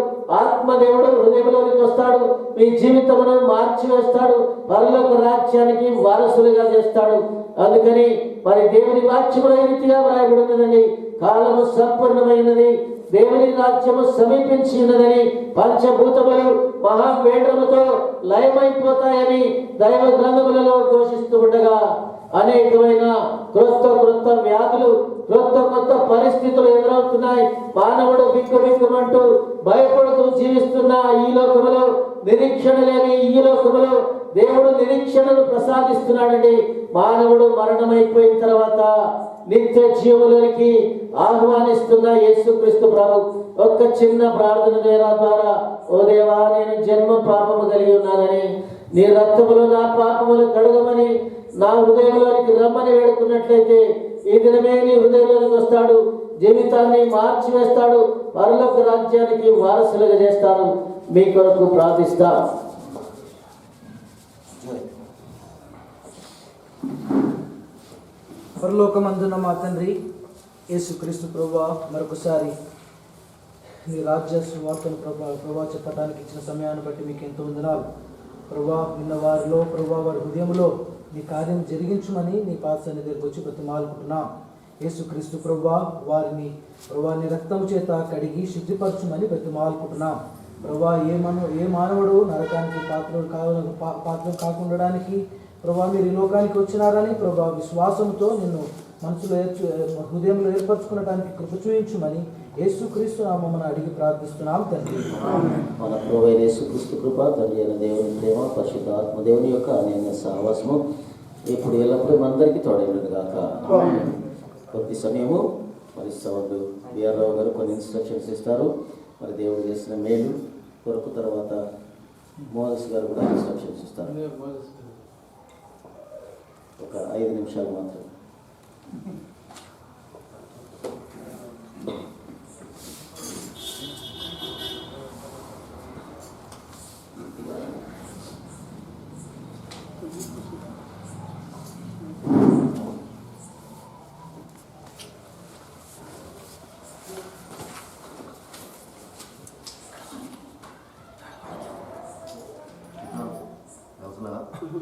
ఆత్మదేవుడు హృదయంలోనికి వస్తాడు, మీ జీవితమును మార్చివేస్తాడు, పరలోక రాజ్యానికి వారసులుగా చేస్తాడు. అందుకని మరి దేవుని వాక్యములో ఈ రీతిగా వ్రాయబడినదండి, కాలము సంపూర్ణమైనది, దేవుని రాజ్యము సమీపించి ఉన్నదని, పంచభూతములు మహావేంద్రముతో లయమైపోతాయని దైవ గ్రంథములలో ఘోషిస్తూ ఉండగా అనేకమైన క్రొత్త వ్యాధులు, కొత్త పరిస్థితులు ఎదురవుతున్నాయి. మానవుడు బిక్కుమంటూ భయపడుతూ జీవిస్తున్న ఈ లోకములో, నిరీక్షణ లేని ఈ లోకములో దేవుడు నిరీక్షణను ప్రసాదిస్తున్నాడండి. మానవుడు మరణమైపోయిన తర్వాత నిత్య జీవులోనికి ఆహ్వానిస్తున్న యేసుక్రీస్తు ప్రభు ఒక్క చిన్న ప్రార్థన ద్వారా, ఓ దేవా నేను జన్మ పాపము కలిగి ఉన్నానని, నీ రక్తములో నా పాపములు కడగమని నా హృదయంలోనికి రమ్మని వేడుకున్నట్లయితే ఈ దినమే నీ హృదయంలోనికి వస్తాడు, జీవితాన్ని మార్చివేస్తాడు, పరలోక రాజ్యానికి వారసులుగా చేస్తాడు. మీ కొరకు ప్రార్థిస్తా. పరలోకమందున మా తండ్రి యేసుక్రీస్తు ప్రభువా, మరొకసారి నీ రాజ్య సువార్తను ప్రభా చెప్పడానికి ఇచ్చిన సమయాన్ని బట్టి మీకు ఎంతో వందనాలు ప్రభా. విన్న వారిలో ప్రభా వారి హృదయంలో నీ కార్యం జరిగించమని నీ పాద సన్నిధికి వచ్చి బ్రతిమాలుకుంటున్నాం. యేసుక్రీస్తు ప్రభువా వారిని ప్రభా నీ రక్తం చేత కడిగి శుద్ధిపరచమని బ్రతిమాలుకుంటున్నాం ప్రభా. ఏ మానవుడు నరకానికి పాత్రలు కాకుండడానికి ప్రభా మీరు ఈ లోకానికి వచ్చినారని ప్రభా విశ్వాసంతో నిన్ను మనసులో హృదయంలో ఏర్పరచుకునడానికి కృప చూయించమని యేసుక్రీస్తు నామమున అడిగి ప్రార్థిస్తున్నాం తండ్రి. మన ప్రభువైన యేసుక్రీస్తు కృప, తండ్రి అయిన దేవుని ప్రేమ, పరిశుద్ధ ఆత్మ దేవుని యొక్క అన్యోన్య సహవాసము ఇప్పుడు ఎల్లప్పుడూ మనందరికీ తోడైనది గాక. కొద్ది సమయము మరి సోదరుడు బిఆర్ రావు గారు కొన్ని ఇన్స్ట్రక్షన్స్ ఇస్తారు. మరి దేవుడు చేసిన మేలు కొరకు తర్వాత మోదస్ గారు కూడా ఇన్స్ట్రక్షన్స్ ఇస్తారు. ఒక 5 నిమిషాలు మాత్రం. ఒక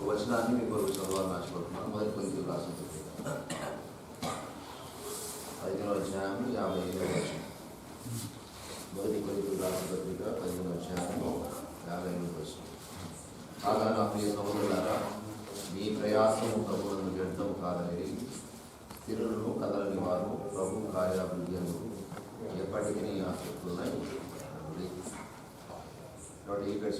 వచనాన్ని మీ కొరకు చదవాలని ఆశపడుతున్నాను. మొదటి కొరింథీయులకు రాసిన పత్రిక 15వ అధ్యాయం 55వ వచనం. మొదటి కొరింథీయులకు రాసిన పత్రిక 15వ అధ్యాయం 55వ వచనం. కాగా నా ప్రియ సహోదరులారా, మీ ప్రయాసము ప్రభువును వ్యర్థము కాదని స్థిరులను కదలని వారు ప్రభు కార్యాభివృద్ధి ఎప్పటికీ ఆసక్తులున్నాయి. కాబట్టి ఇక్కడ